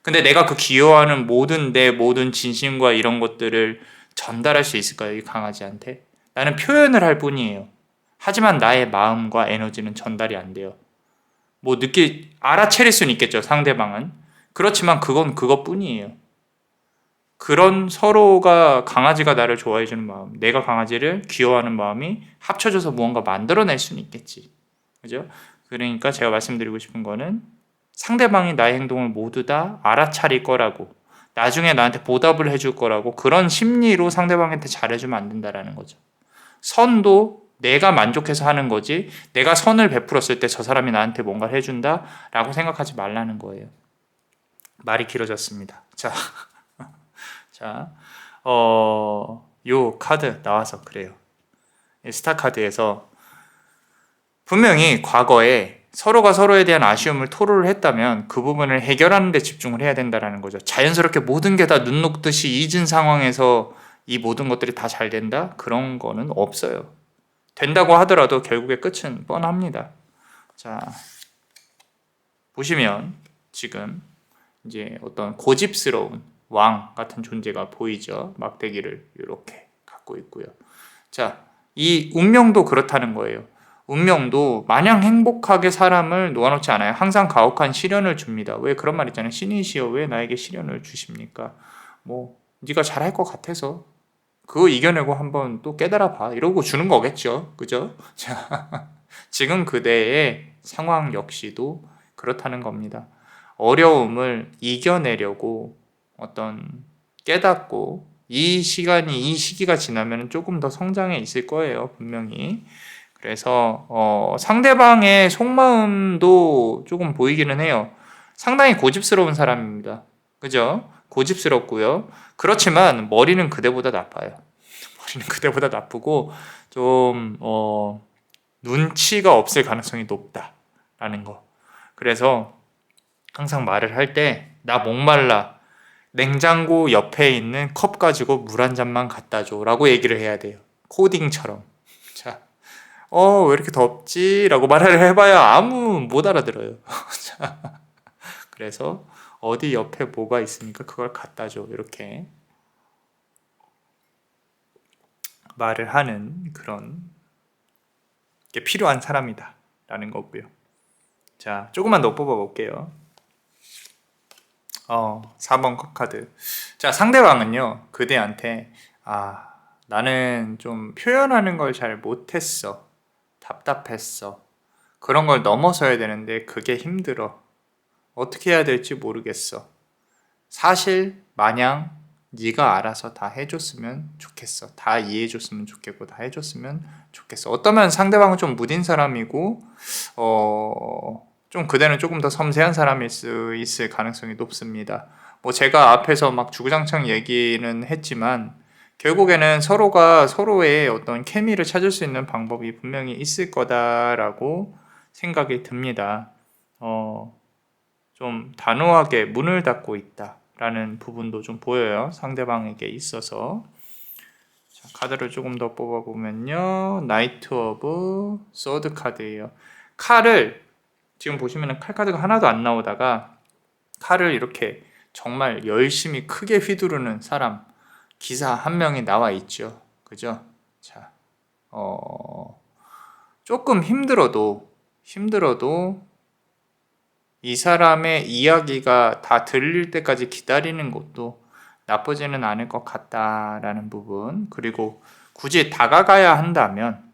근데 내가 그 귀여워하는 내 모든 진심과 이런 것들을 전달할 수 있을까요? 이 강아지한테? 나는 표현을 할 뿐이에요. 하지만 나의 마음과 에너지는 전달이 안 돼요. 뭐 알아차릴 수는 있겠죠, 상대방은. 그렇지만 그건 그것뿐이에요. 그런 서로가, 강아지가 나를 좋아해주는 마음, 내가 강아지를 귀여워하는 마음이 합쳐져서 무언가 만들어낼 수는 있겠지. 그죠? 그러니까 제가 말씀드리고 싶은 거는 상대방이 나의 행동을 모두 다 알아차릴 거라고, 나중에 나한테 보답을 해줄 거라고, 그런 심리로 상대방한테 잘해주면 안 된다라는 거죠. 선도 내가 만족해서 하는 거지, 내가 선을 베풀었을 때 저 사람이 나한테 뭔가를 해준다라고 생각하지 말라는 거예요. 말이 길어졌습니다. 요 카드 나와서 그래요. 스타 카드에서 분명히 과거에 서로가 서로에 대한 아쉬움을 토로를 했다면 그 부분을 해결하는 데 집중을 해야 된다는 거죠. 자연스럽게 모든 게 다 눈 녹듯이 잊은 상황에서 이 모든 것들이 다 잘 된다? 그런 거는 없어요. 된다고 하더라도 결국에 끝은 뻔합니다. 자, 보시면 지금 이제 어떤 고집스러운 왕 같은 존재가 보이죠. 막대기를 이렇게 갖고 있고요. 자, 이 운명도 그렇다는 거예요. 운명도 마냥 행복하게 사람을 놓아놓지 않아요. 항상 가혹한 시련을 줍니다. 왜 그런 말 있잖아요. 신이시여 왜 나에게 시련을 주십니까? 뭐 네가 잘할 것 같아서 그거 이겨내고 한번 또 깨달아 봐. 이러고 주는 거겠죠. 그죠? 자, 지금 그대의 상황 역시도 그렇다는 겁니다. 어려움을 이겨내려고 어떤 깨닫고 이 시기가 지나면 조금 더 성장해 있을 거예요. 분명히. 그래서 상대방의 속마음도 조금 보이기는 해요. 상당히 고집스러운 사람입니다. 그죠? 고집스럽고요. 그렇지만 머리는 그대보다 나빠요. 머리는 그대보다 나쁘고 좀 눈치가 없을 가능성이 높다라는 거. 그래서 항상 말을 할 때 나 목말라 냉장고 옆에 있는 컵 가지고 물 한 잔만 갖다 줘 라고 얘기를 해야 돼요. 코딩처럼. 자, 왜 이렇게 덥지? 라고 말을 해봐야 아무 못 알아들어요. 자, 그래서 어디 옆에 뭐가 있으니까 그걸 갖다 줘 이렇게 말을 하는 그런 게 필요한 사람이다 라는 거고요. 자, 조금만 더 뽑아 볼게요. 4번 컵 카드. 자, 상대방은요, 그대한테, 나는 좀 표현하는 걸 잘 못했어. 답답했어. 그런 걸 넘어서야 되는데, 그게 힘들어. 어떻게 해야 될지 모르겠어. 사실, 마냥 네가 알아서 다 해줬으면 좋겠어. 다 이해해줬으면 좋겠고, 다 해줬으면 좋겠어. 어떠면 상대방은 좀 무딘 사람이고, 좀 그대는 조금 더 섬세한 사람일 수 있을 가능성이 높습니다. 뭐 제가 앞에서 막 주구장창 얘기는 했지만 결국에는 서로가 서로의 어떤 케미를 찾을 수 있는 방법이 분명히 있을 거다라고 생각이 듭니다. 좀 단호하게 문을 닫고 있다라는 부분도 좀 보여요. 상대방에게 있어서. 자, 카드를 조금 더 뽑아보면요. 나이트 오브 소드 카드예요. 칼을 지금 보시면 칼 카드가 하나도 안 나오다가 칼을 이렇게 정말 열심히 크게 휘두르는 사람 기사 한 명이 나와 있죠. 그죠? 자, 조금 힘들어도 이 사람의 이야기가 다 들릴 때까지 기다리는 것도 나쁘지는 않을 것 같다라는 부분. 그리고 굳이 다가가야 한다면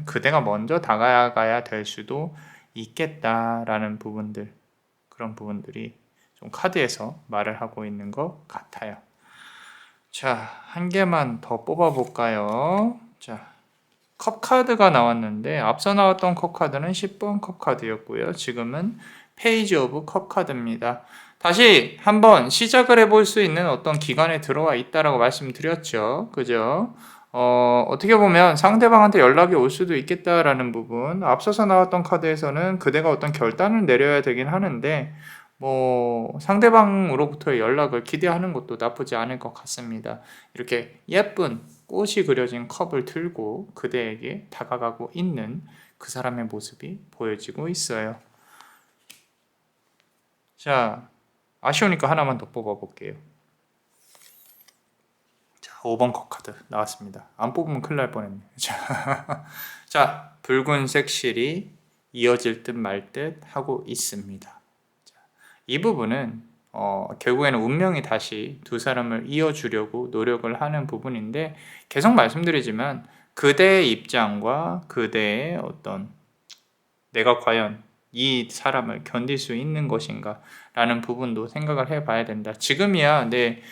그대가 먼저 다가가야 될 수도 있겠다라는 부분들, 그런 부분들이 좀 카드에서 말을 하고 있는 것 같아요. 자, 한 개만 더 뽑아볼까요? 자, 컵 카드가 나왔는데 앞서 나왔던 컵 카드는 10번 컵 카드였고요. 지금은 페이지 오브 컵 카드입니다. 다시 한번 시작을 해볼 수 있는 어떤 기간에 들어와 있다라고 말씀드렸죠. 그죠? 어떻게 보면 상대방한테 연락이 올 수도 있겠다라는 부분, 앞서서 나왔던 카드에서는 그대가 어떤 결단을 내려야 되긴 하는데 뭐 상대방으로부터의 연락을 기대하는 것도 나쁘지 않을 것 같습니다. 이렇게 예쁜 꽃이 그려진 컵을 들고 그대에게 다가가고 있는 그 사람의 모습이 보여지고 있어요. 자, 아쉬우니까 하나만 더 뽑아볼게요. 5번 컵 카드 나왔습니다. 안 뽑으면 큰일 날 뻔했네. 자, 붉은색 실이 이어질 듯 말 듯 하고 있습니다. 자, 이 부분은 결국에는 운명이 다시 두 사람을 이어주려고 노력을 하는 부분인데 계속 말씀드리지만 그대의 입장과 그대의 어떤 내가 과연 이 사람을 견딜 수 있는 것인가 라는 부분도 생각을 해봐야 된다. 지금이야 내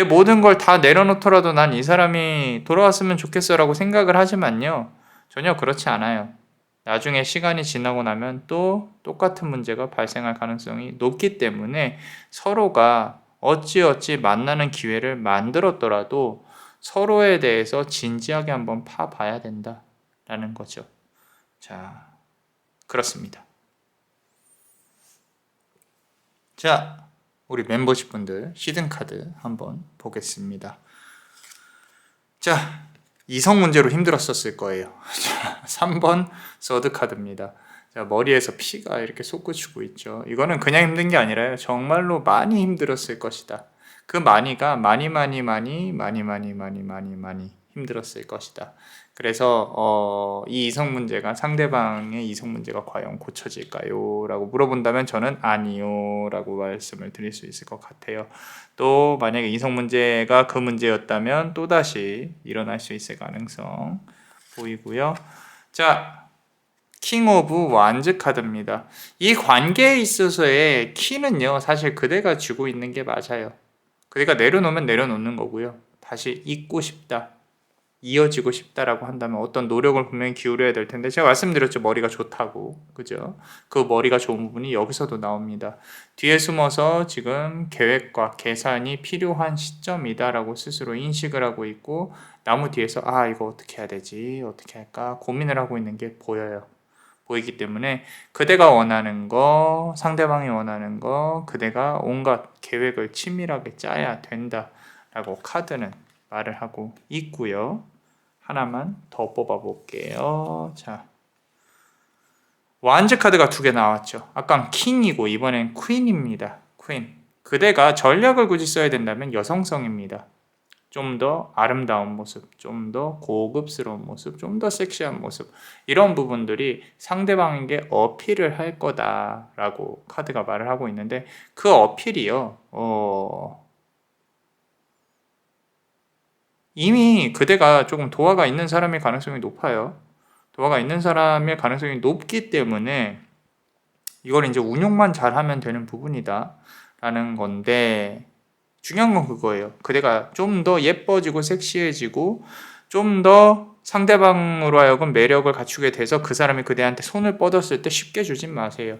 모든 걸 다 내려놓더라도 난 이 사람이 돌아왔으면 좋겠어 라고 생각을 하지만요, 전혀 그렇지 않아요. 나중에 시간이 지나고 나면 또 똑같은 문제가 발생할 가능성이 높기 때문에 서로가 어찌어찌 만나는 기회를 만들었더라도 서로에 대해서 진지하게 한번 파봐야 된다라는 거죠. 자, 그렇습니다. 자, 우리 멤버십 분들 시즌 카드 한번 보겠습니다. 자, 이성 문제로 힘들었었을 거예요. 자, 3번 서드 카드입니다. 자, 머리에서 피가 이렇게 솟구치고 있죠. 이거는 그냥 힘든 게 아니라요. 정말로 많이 힘들었을 것이다. 그 많이가 많이 힘들었을 것이다. 그래서 이 이성 문제가 상대방의 이성 문제가 과연 고쳐질까요? 라고 물어본다면 저는 아니요 라고 말씀을 드릴 수 있을 것 같아요. 또 만약에 이성 문제가 그 문제였다면 또다시 일어날 수 있을 가능성 보이고요. 자, 킹 오브 완즈 카드입니다. 이 관계에 있어서의 키는요, 사실 그대가 쥐고 있는 게 맞아요. 그대가 내려놓으면 내려놓는 거고요. 다시 잊고 싶다, 이어지고 싶다라고 한다면 어떤 노력을 분명히 기울여야 될 텐데, 제가 말씀드렸죠, 머리가 좋다고. 그죠? 그 머리가 좋은 부분이 여기서도 나옵니다. 뒤에 숨어서 지금 계획과 계산이 필요한 시점이다라고 스스로 인식을 하고 있고, 나무 뒤에서 이거 어떻게 해야 되지? 어떻게 할까? 고민을 하고 있는 게 보여요. 보이기 때문에 그대가 원하는 거, 상대방이 원하는 거, 그대가 온갖 계획을 치밀하게 짜야 된다라고 카드는 말을 하고 있고요. 하나만 더 뽑아 볼게요. 자, 완즈 카드가 2개 나왔죠. 아까 킹이고 이번엔 퀸입니다. 퀸. 그대가 전략을 굳이 써야 된다면 여성성입니다. 좀 더 아름다운 모습, 좀 더 고급스러운 모습, 좀 더 섹시한 모습, 이런 부분들이 상대방에게 어필을 할 거다라고 카드가 말을 하고 있는데, 그 어필이요, 이미 그대가 조금 도화가 있는 사람일 가능성이 높아요. 도화가 있는 사람일 가능성이 높기 때문에 이걸 이제 운용만 잘하면 되는 부분이다 라는 건데, 중요한 건 그거예요. 그대가 좀 더 예뻐지고 섹시해지고 좀 더 상대방으로 하여금 매력을 갖추게 돼서 그 사람이 그대한테 손을 뻗었을 때 쉽게 주진 마세요.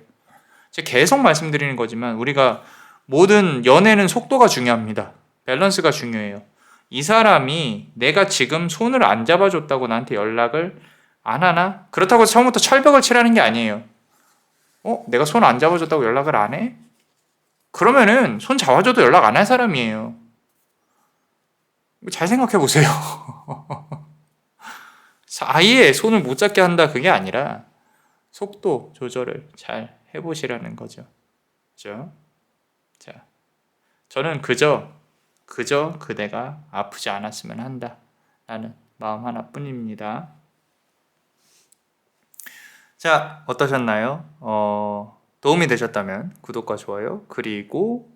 제가 계속 말씀드리는 거지만 우리가 모든 연애는 속도가 중요합니다. 밸런스가 중요해요. 이 사람이 내가 지금 손을 안 잡아줬다고 나한테 연락을 안 하나? 그렇다고 처음부터 철벽을 치라는 게 아니에요. 내가 손 안 잡아줬다고 연락을 안 해? 그러면은 손 잡아줘도 연락 안 할 사람이에요. 잘 생각해 보세요. 아예 손을 못 잡게 한다, 그게 아니라 속도 조절을 잘 해보시라는 거죠. 그죠? 자, 저는 그저 그대가 아프지 않았으면 한다 라는 마음 하나뿐입니다. 자, 어떠셨나요? 도움이 되셨다면 구독과 좋아요, 그리고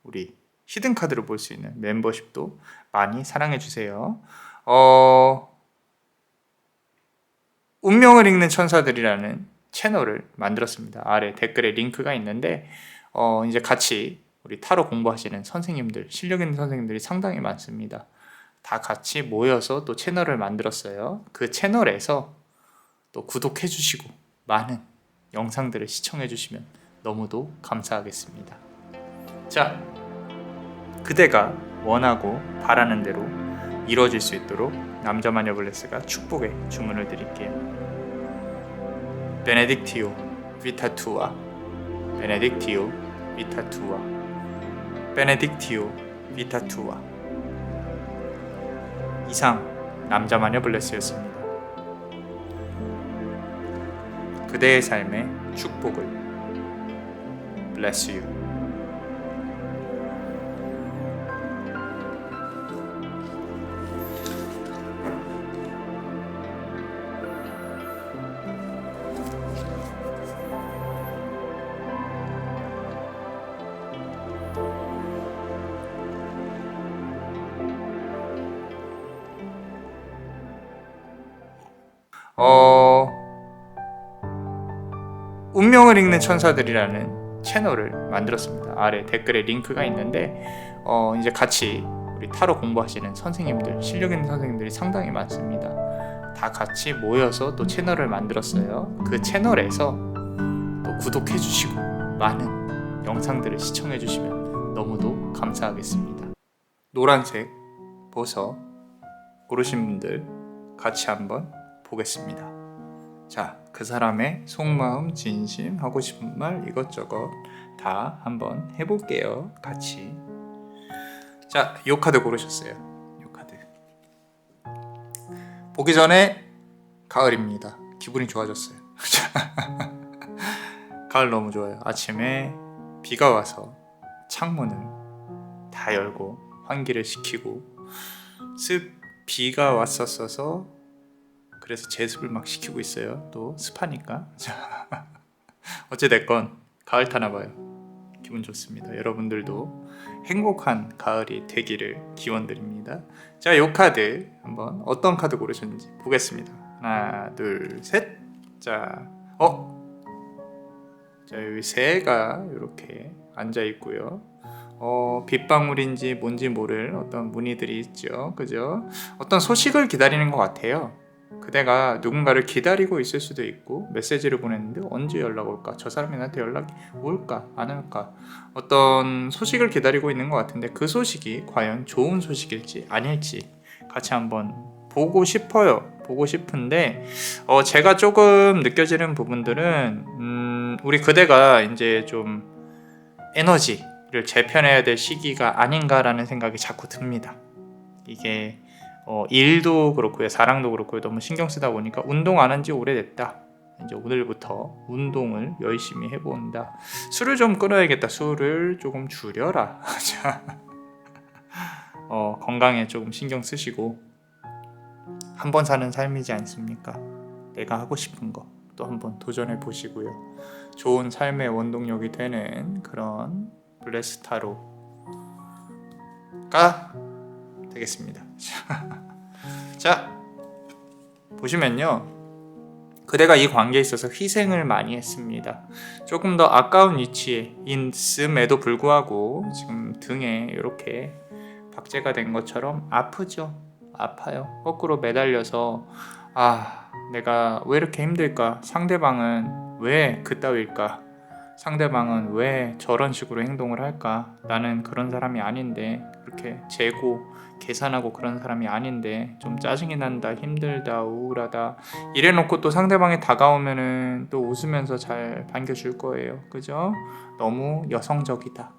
우리 히든 카드를 볼 수 있는 멤버십도 많이 사랑해 주세요. 운명을 읽는 천사들이라는 채널을 만들었습니다. 아래 댓글에 링크가 있는데 이제 같이 우리 타로 공부하시는 선생님들, 실력 있는 선생님들이 상당히 많습니다. 다 같이 모여서 또 채널을 만들었어요. 그 채널에서 또 구독해 주시고 많은 영상들을 시청해 주시면 너무도 감사하겠습니다. 자, 그대가 원하고 바라는 대로 이루어질 수 있도록 남자마녀 블레스가 축복의 주문을 드릴게요. 베네딕티오 비타투아, 베네딕티오 비타투아, 베네딕티오 비타투아. 이상 남자마녀 블레스였습니다. 그대의 삶의 축복을. Bless you. 운명을 읽는 천사들이라는 채널을 만들었습니다. 아래 댓글에 링크가 있는데 이제 같이 우리 타로 공부하시는 선생님들, 실력 있는 선생님들이 상당히 많습니다. 다 같이 모여서 또 채널을 만들었어요. 그 채널에서 또 구독해 주시고 많은 영상들을 시청해 주시면 너무도 감사하겠습니다. 노란색 보석 고르신 분들 같이 한번 보겠습니다. 자, 그 사람의 속마음, 진심, 하고 싶은 말 이것저것 다 한번 해볼게요. 같이. 자, 요 카드 고르셨어요. 요 카드. 보기 전에 가을입니다. 기분이 좋아졌어요. 가을 너무 좋아요. 아침에 비가 와서 창문을 다 열고 환기를 시키고 비가 왔었어서 그래서 제습을 막 시키고 있어요. 또 습하니까. 어찌됐건 가을 타나 봐요. 기분 좋습니다. 여러분들도 행복한 가을이 되기를 기원드립니다. 자, 요 카드 한번 어떤 카드 고르셨는지 보겠습니다. 하나, 둘, 셋. 자, 자, 여기 새가 이렇게 앉아 있고요. 빗방울인지 뭔지 모를 어떤 무늬들이 있죠. 그죠? 어떤 소식을 기다리는 것 같아요. 그대가 누군가를 기다리고 있을 수도 있고 메시지를 보냈는데 언제 연락 올까? 저 사람이 나한테 연락이 올까? 안 올까? 어떤 소식을 기다리고 있는 것 같은데 그 소식이 과연 좋은 소식일지 아닐지 같이 한번 보고 싶어요. 보고 싶은데 제가 조금 느껴지는 부분들은 우리 그대가 이제 좀 에너지를 재편해야 될 시기가 아닌가라는 생각이 자꾸 듭니다. 이게 일도 그렇고요, 사랑도 그렇고요, 너무 신경 쓰다 보니까 운동 안 한 지 오래됐다. 이제 오늘부터 운동을 열심히 해본다. 술을 좀 끊어야겠다. 술을 조금 줄여라. 건강에 조금 신경 쓰시고 한 번 사는 삶이지 않습니까? 내가 하고 싶은 거 또 한번 도전해 보시고요. 좋은 삶의 원동력이 되는 그런 블레스타로가 되겠습니다. 자, 보시면요. 그대가 이 관계에 있어서 희생을 많이 했습니다. 조금 더 아까운 위치에 있음에도 불구하고 지금 등에 이렇게 박제가 된 것처럼 아프죠. 아파요. 거꾸로 매달려서 내가 왜 이렇게 힘들까? 상대방은 왜 그따위일까? 상대방은 왜 저런 식으로 행동을 할까? 나는 그런 사람이 아닌데 그렇게 재고 계산하고 그런 사람이 아닌데 좀 짜증이 난다, 힘들다, 우울하다 이래놓고 또 상대방이 다가오면은 또 웃으면서 잘 반겨줄 거예요. 그죠? 너무 여성적이다.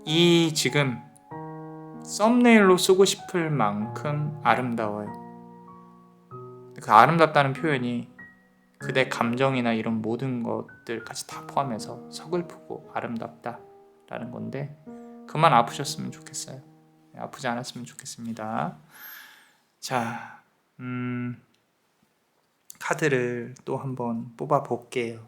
이 지금 썸네일로 쓰고 싶을 만큼 아름다워요. 그 아름답다는 표현이 그대 감정이나 이런 모든 것들까지 다 포함해서 서글프고 아름답다라는 건데 그만 아프셨으면 좋겠어요. 아프지 않았으면 좋겠습니다. 자, 카드를 또 한번 뽑아 볼게요.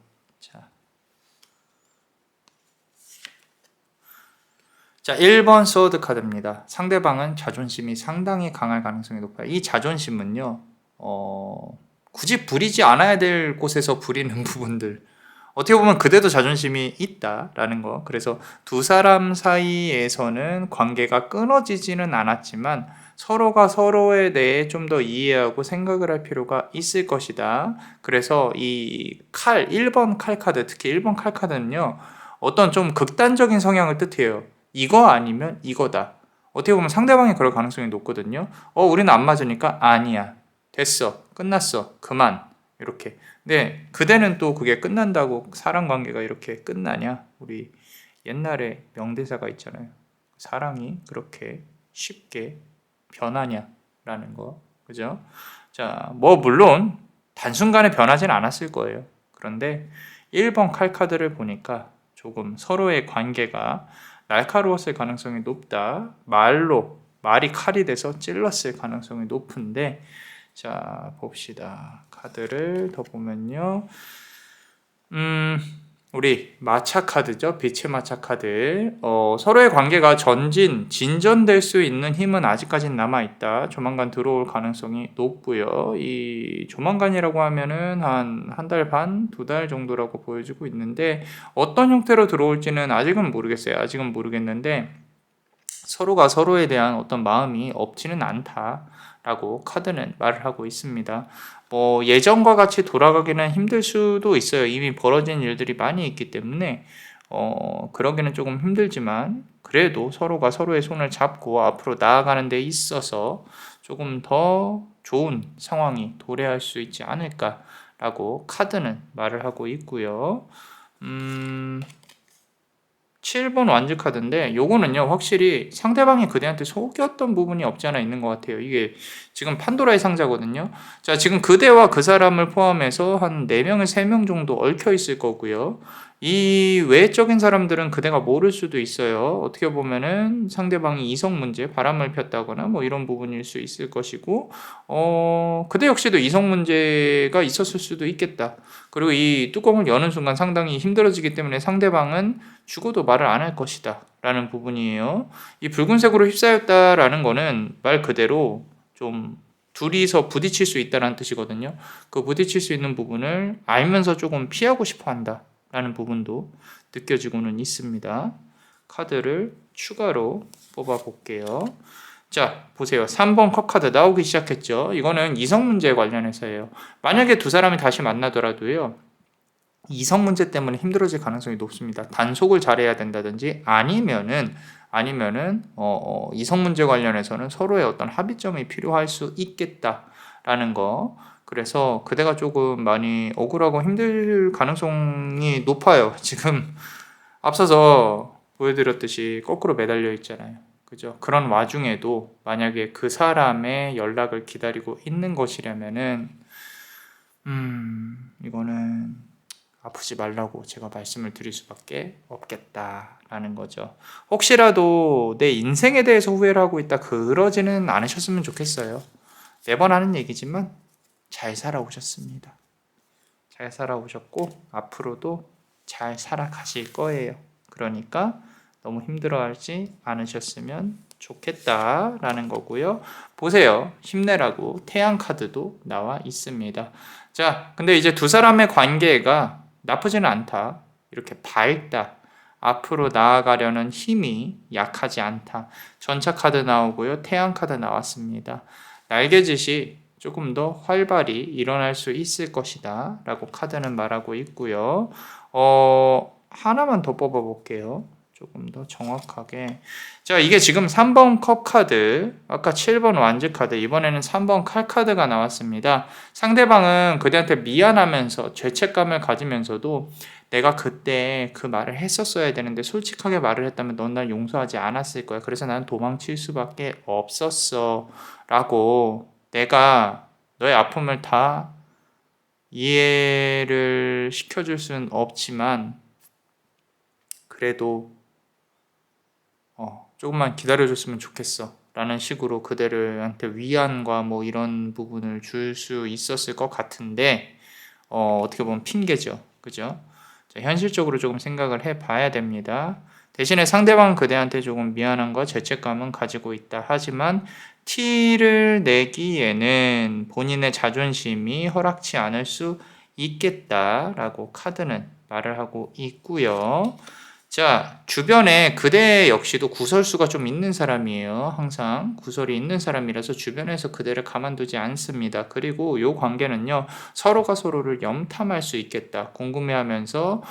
자, 1번 소드 카드입니다. 상대방은 자존심이 상당히 강할 가능성이 높아요. 이 자존심은요, 굳이 부리지 않아야 될 곳에서 부리는 부분들. 어떻게 보면 그대도 자존심이 있다라는 거. 그래서 두 사람 사이에서는 관계가 끊어지지는 않았지만 서로가 서로에 대해 좀 더 이해하고 생각을 할 필요가 있을 것이다. 그래서 이 1번 칼 카드, 특히 1번 칼 카드는요, 어떤 좀 극단적인 성향을 뜻해요. 이거 아니면 이거다. 어떻게 보면 상대방이 그럴 가능성이 높거든요. 우리는 안 맞으니까 아니야. 됐어. 끝났어. 그만. 이렇게. 근데 그대는 또 그게 끝난다고 사랑 관계가 이렇게 끝나냐? 우리 옛날에 명대사가 있잖아요. 사랑이 그렇게 쉽게 변하냐라는 거. 그죠? 자, 물론 단순간에 변하진 않았을 거예요. 그런데 1번 칼 카드를 보니까 조금 서로의 관계가 날카로웠을 가능성이 높다. 말이 칼이 돼서 찔렀을 가능성이 높은데 자, 봅시다. 카드를 더 보면요. 우리 마차 카드죠. 빛의 마차 카드. 서로의 관계가 진전될 수 있는 힘은 아직까진 남아있다. 조만간 들어올 가능성이 높고요. 이 조만간이라고 하면은 한 달 반, 2달 정도라고 보여지고 있는데 어떤 형태로 들어올지는 아직은 모르겠는데 서로가 서로에 대한 어떤 마음이 없지는 않다라고 카드는 말을 하고 있습니다. 예전과 같이 돌아가기는 힘들 수도 있어요. 이미 벌어진 일들이 많이 있기 때문에 그러기는 조금 힘들지만 그래도 서로가 서로의 손을 잡고 앞으로 나아가는 데 있어서 조금 더 좋은 상황이 도래할 수 있지 않을까라고 카드는 말을 하고 있고요. 7번 완즈 카드인데 요거는요 확실히 상대방이 그대한테 속였던 부분이 없지 않아 있는 것 같아요. 이게 지금 판도라의 상자거든요. 자, 지금 그대와 그 사람을 포함해서 한 4명에서 3명 정도 얽혀 있을 거고요. 이 외적인 사람들은 그대가 모를 수도 있어요. 어떻게 보면은 상대방이 이성 문제, 바람을 폈다거나 뭐 이런 부분일 수 있을 것이고, 그대 역시도 이성 문제가 있었을 수도 있겠다. 그리고 이 뚜껑을 여는 순간 상당히 힘들어지기 때문에 상대방은 죽어도 말을 안 할 것이다 라는 부분이에요. 이 붉은색으로 휩싸였다라는 거는 말 그대로 좀 둘이서 부딪힐 수 있다는 뜻이거든요. 그 부딪힐 수 있는 부분을 알면서 조금 피하고 싶어 한다 라는 부분도 느껴지고는 있습니다. 카드를 추가로 뽑아 볼게요. 자, 보세요. 3번 컵 카드 나오기 시작했죠. 이거는 이성 문제에 관련해서예요. 만약에 두 사람이 다시 만나더라도요. 이성 문제 때문에 힘들어질 가능성이 높습니다. 단속을 잘해야 된다든지 아니면은 이성 문제 관련해서는 서로의 어떤 합의점이 필요할 수 있겠다라는 거. 그래서 그대가 조금 많이 억울하고 힘들 가능성이 높아요. 지금 앞서서 보여드렸듯이 거꾸로 매달려 있잖아요. 그죠? 그런 와중에도 만약에 그 사람의 연락을 기다리고 있는 것이라면은 이거는 아프지 말라고 제가 말씀을 드릴 수밖에 없겠다라는 거죠. 혹시라도 내 인생에 대해서 후회를 하고 있다 그러지는 않으셨으면 좋겠어요. 매번 하는 얘기지만 잘 살아오셨습니다. 잘 살아오셨고 앞으로도 잘 살아가실 거예요. 그러니까 너무 힘들어하지 않으셨으면 좋겠다라는 거고요. 보세요. 힘내라고 태양 카드도 나와 있습니다. 자, 근데 이제 두 사람의 관계가 나쁘지는 않다. 이렇게 밝다. 앞으로 나아가려는 힘이 약하지 않다. 전차 카드 나오고요. 태양 카드 나왔습니다. 날개짓이 조금 더 활발히 일어날 수 있을 것이다 라고 카드는 말하고 있고요. 하나만 더 뽑아 볼게요. 조금 더 정확하게. 자, 이게 지금 3번 컵 카드, 아까 7번 완즈 카드, 이번에는 3번 칼 카드가 나왔습니다. 상대방은 그대한테 미안하면서 죄책감을 가지면서도 내가 그때 그 말을 했었어야 되는데 솔직하게 말을 했다면 넌 날 용서하지 않았을 거야. 그래서 난 도망칠 수밖에 없었어 라고 내가 너의 아픔을 다 이해를 시켜줄 수는 없지만 그래도 조금만 기다려줬으면 좋겠어 라는 식으로 그대들한테 위안과 뭐 이런 부분을 줄 수 있었을 것 같은데 어떻게 보면 핑계죠. 그죠? 자, 현실적으로 조금 생각을 해봐야 됩니다. 대신에 상대방 그대한테 조금 미안함과 죄책감은 가지고 있다. 하지만 티를 내기에는 본인의 자존심이 허락치 않을 수 있겠다라고 카드는 말을 하고 있고요. 자, 주변에 그대 역시도 구설수가 좀 있는 사람이에요. 항상 구설이 있는 사람이라서 주변에서 그대를 가만두지 않습니다. 그리고 이 관계는요, 서로가 서로를 염탐할 수 있겠다. 궁금해하면서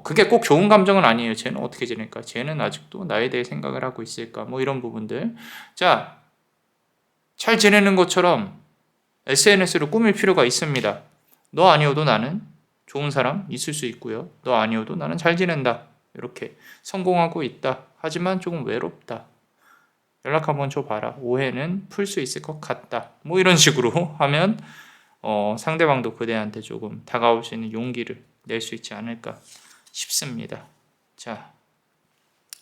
그게 꼭 좋은 감정은 아니에요. 쟤는 어떻게 지낼까? 쟤는 아직도 나에 대해 생각을 하고 있을까? 뭐 이런 부분들. 자, 잘 지내는 것처럼 SNS를 꾸밀 필요가 있습니다. 너 아니어도 나는 좋은 사람 있을 수 있고요. 너 아니어도 나는 잘 지낸다. 이렇게 성공하고 있다. 하지만 조금 외롭다. 연락 한번 줘봐라. 오해는 풀 수 있을 것 같다. 뭐 이런 식으로 하면 상대방도 그대한테 조금 다가올 수 있는 용기를 낼 수 있지 않을까 싶습니다. 자,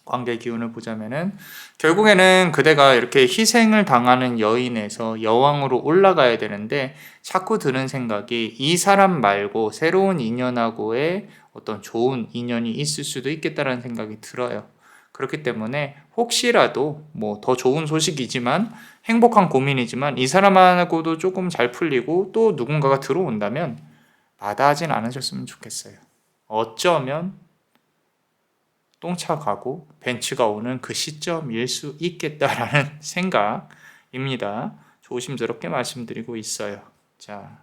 관계 기운을 보자면은 결국에는 그대가 이렇게 희생을 당하는 여인에서 여왕으로 올라가야 되는데 자꾸 드는 생각이 이 사람 말고 새로운 인연하고의 어떤 좋은 인연이 있을 수도 있겠다라는 생각이 들어요. 그렇기 때문에 혹시라도 뭐 더 좋은 소식이지만 행복한 고민이지만 이 사람하고도 조금 잘 풀리고 또 누군가가 들어온다면 마다하진 않으셨으면 좋겠어요. 어쩌면 똥차 가고 벤츠가 오는 그 시점일 수 있겠다라는 생각입니다. 조심스럽게 말씀드리고 있어요. 자,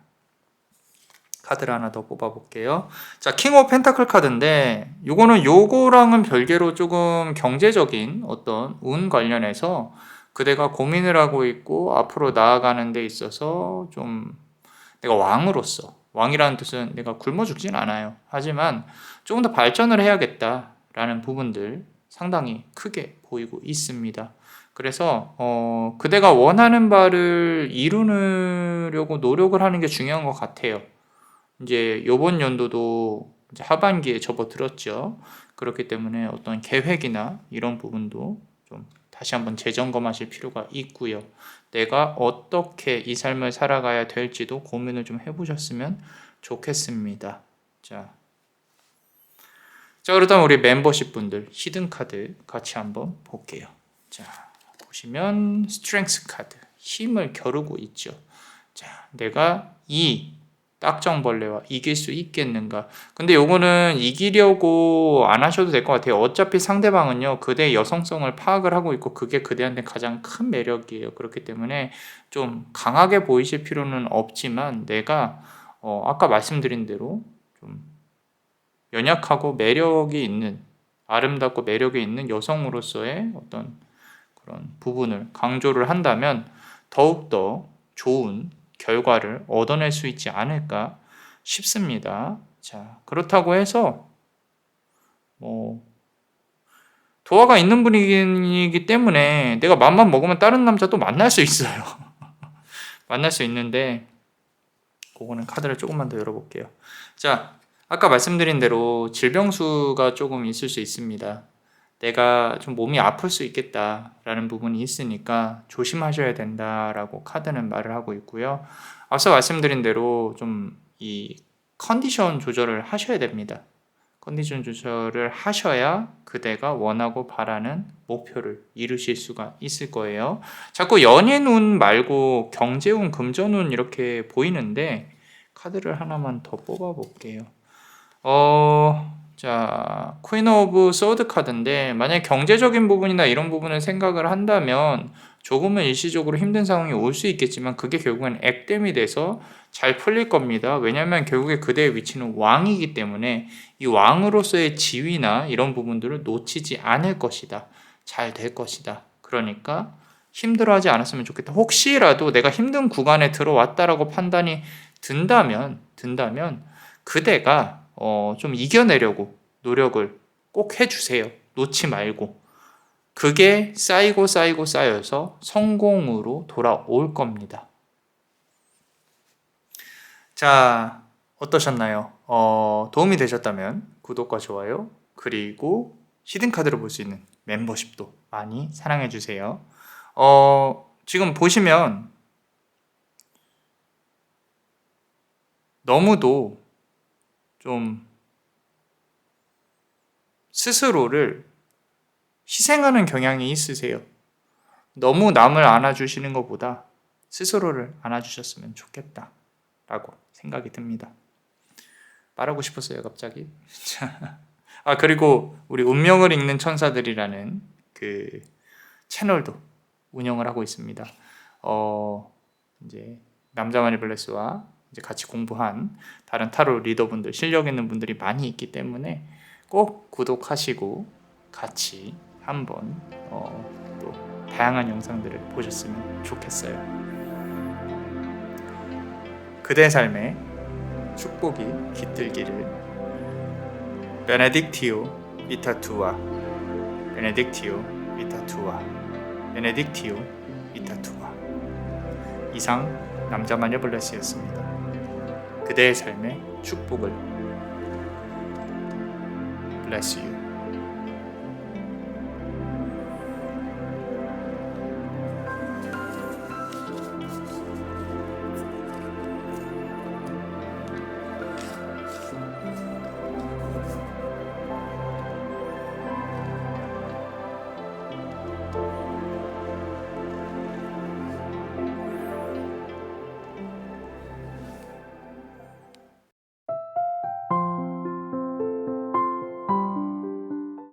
카드를 하나 더 뽑아볼게요. 자, 킹 오브 펜타클 카드인데 요거랑은 별개로 조금 경제적인 어떤 운 관련해서 그대가 고민을 하고 있고 앞으로 나아가는 데 있어서 좀 내가 왕으로서 왕이라는 뜻은 내가 굶어 죽진 않아요. 하지만 조금 더 발전을 해야겠다 라는 부분들 상당히 크게 보이고 있습니다. 그래서 그대가 원하는 바를 이루려고 노력을 하는 게 중요한 것 같아요. 이제 요번 연도도 이제 하반기에 접어들었죠. 그렇기 때문에 어떤 계획이나 이런 부분도 좀 다시 한번 재점검하실 필요가 있고요. 내가 어떻게 이 삶을 살아가야 될지도 고민을 좀 해보셨으면 좋겠습니다. 자, 그렇다면 우리 멤버십 분들 히든 카드 같이 한번 볼게요. 자, 보시면 스트렝스 카드, 힘을 겨루고 있죠. 자, 내가 이 딱정벌레와 이길 수 있겠는가? 근데 요거는 이기려고 안 하셔도 될 것 같아요. 어차피 상대방은요, 그대의 여성성을 파악을 하고 있고 그게 그대한테 가장 큰 매력이에요. 그렇기 때문에 좀 강하게 보이실 필요는 없지만 내가 아까 말씀드린 대로 좀 연약하고 매력이 있는, 아름답고 매력이 있는 여성으로서의 어떤 그런 부분을 강조를 한다면 더욱더 좋은 결과를 얻어낼 수 있지 않을까 싶습니다. 자, 그렇다고 해서 도화가 있는 분위기이기 때문에 내가 맘만 먹으면 다른 남자 또 만날 수 있어요. 만날 수 있는데 그거는 카드를 조금만 더 열어볼게요. 자, 아까 말씀드린 대로 질병수가 조금 있을 수 있습니다. 내가 좀 몸이 아플 수 있겠다라는 부분이 있으니까 조심하셔야 된다라고 카드는 말을 하고 있고요. 앞서 말씀드린 대로 좀 이 컨디션 조절을 하셔야 됩니다. 컨디션 조절을 하셔야 그대가 원하고 바라는 목표를 이루실 수가 있을 거예요. 자꾸 연예운 말고 경제운, 금전운 이렇게 보이는데 카드를 하나만 더 뽑아 볼게요. 자, 퀸 오브 소드 카드인데 만약에 경제적인 부분이나 이런 부분을 생각을 한다면 조금은 일시적으로 힘든 상황이 올 수 있겠지만 그게 결국엔 액땜이 돼서 잘 풀릴 겁니다. 왜냐하면 결국에 그대의 위치는 왕이기 때문에 이 왕으로서의 지위나 이런 부분들을 놓치지 않을 것이다. 잘 될 것이다. 그러니까 힘들어하지 않았으면 좋겠다. 혹시라도 내가 힘든 구간에 들어왔다라고 판단이 든다면 그대가 좀 이겨내려고 노력을 꼭 해주세요. 놓지 말고. 그게 쌓여서 성공으로 돌아올 겁니다. 자, 어떠셨나요? 도움이 되셨다면 구독과 좋아요, 그리고 히든카드로 볼 수 있는 멤버십도 많이 사랑해주세요. 지금 보시면 너무도 좀 스스로를 희생하는 경향이 있으세요. 너무 남을 안아주시는 것보다 스스로를 안아주셨으면 좋겠다 라고 생각이 듭니다. 말하고 싶었어요 갑자기. 그리고 우리 운명을 읽는 천사들이라는 그 채널도 운영을 하고 있습니다. 이제 남자만의 블레스와 이제 같이 공부한 다른 타로 리더분들, 실력 있는 분들이 많이 있기 때문에 꼭 구독하시고 같이 한번 또 다양한 영상들을 보셨으면 좋겠어요. 그대 삶에 축복이 깃들기를. 베네딕티오 이타투아, 베네딕티오 이타투아, 베네딕티오 이타투아. 이상 남자마녀 블레스였습니다. 그대의 삶의 축복을. Bless you.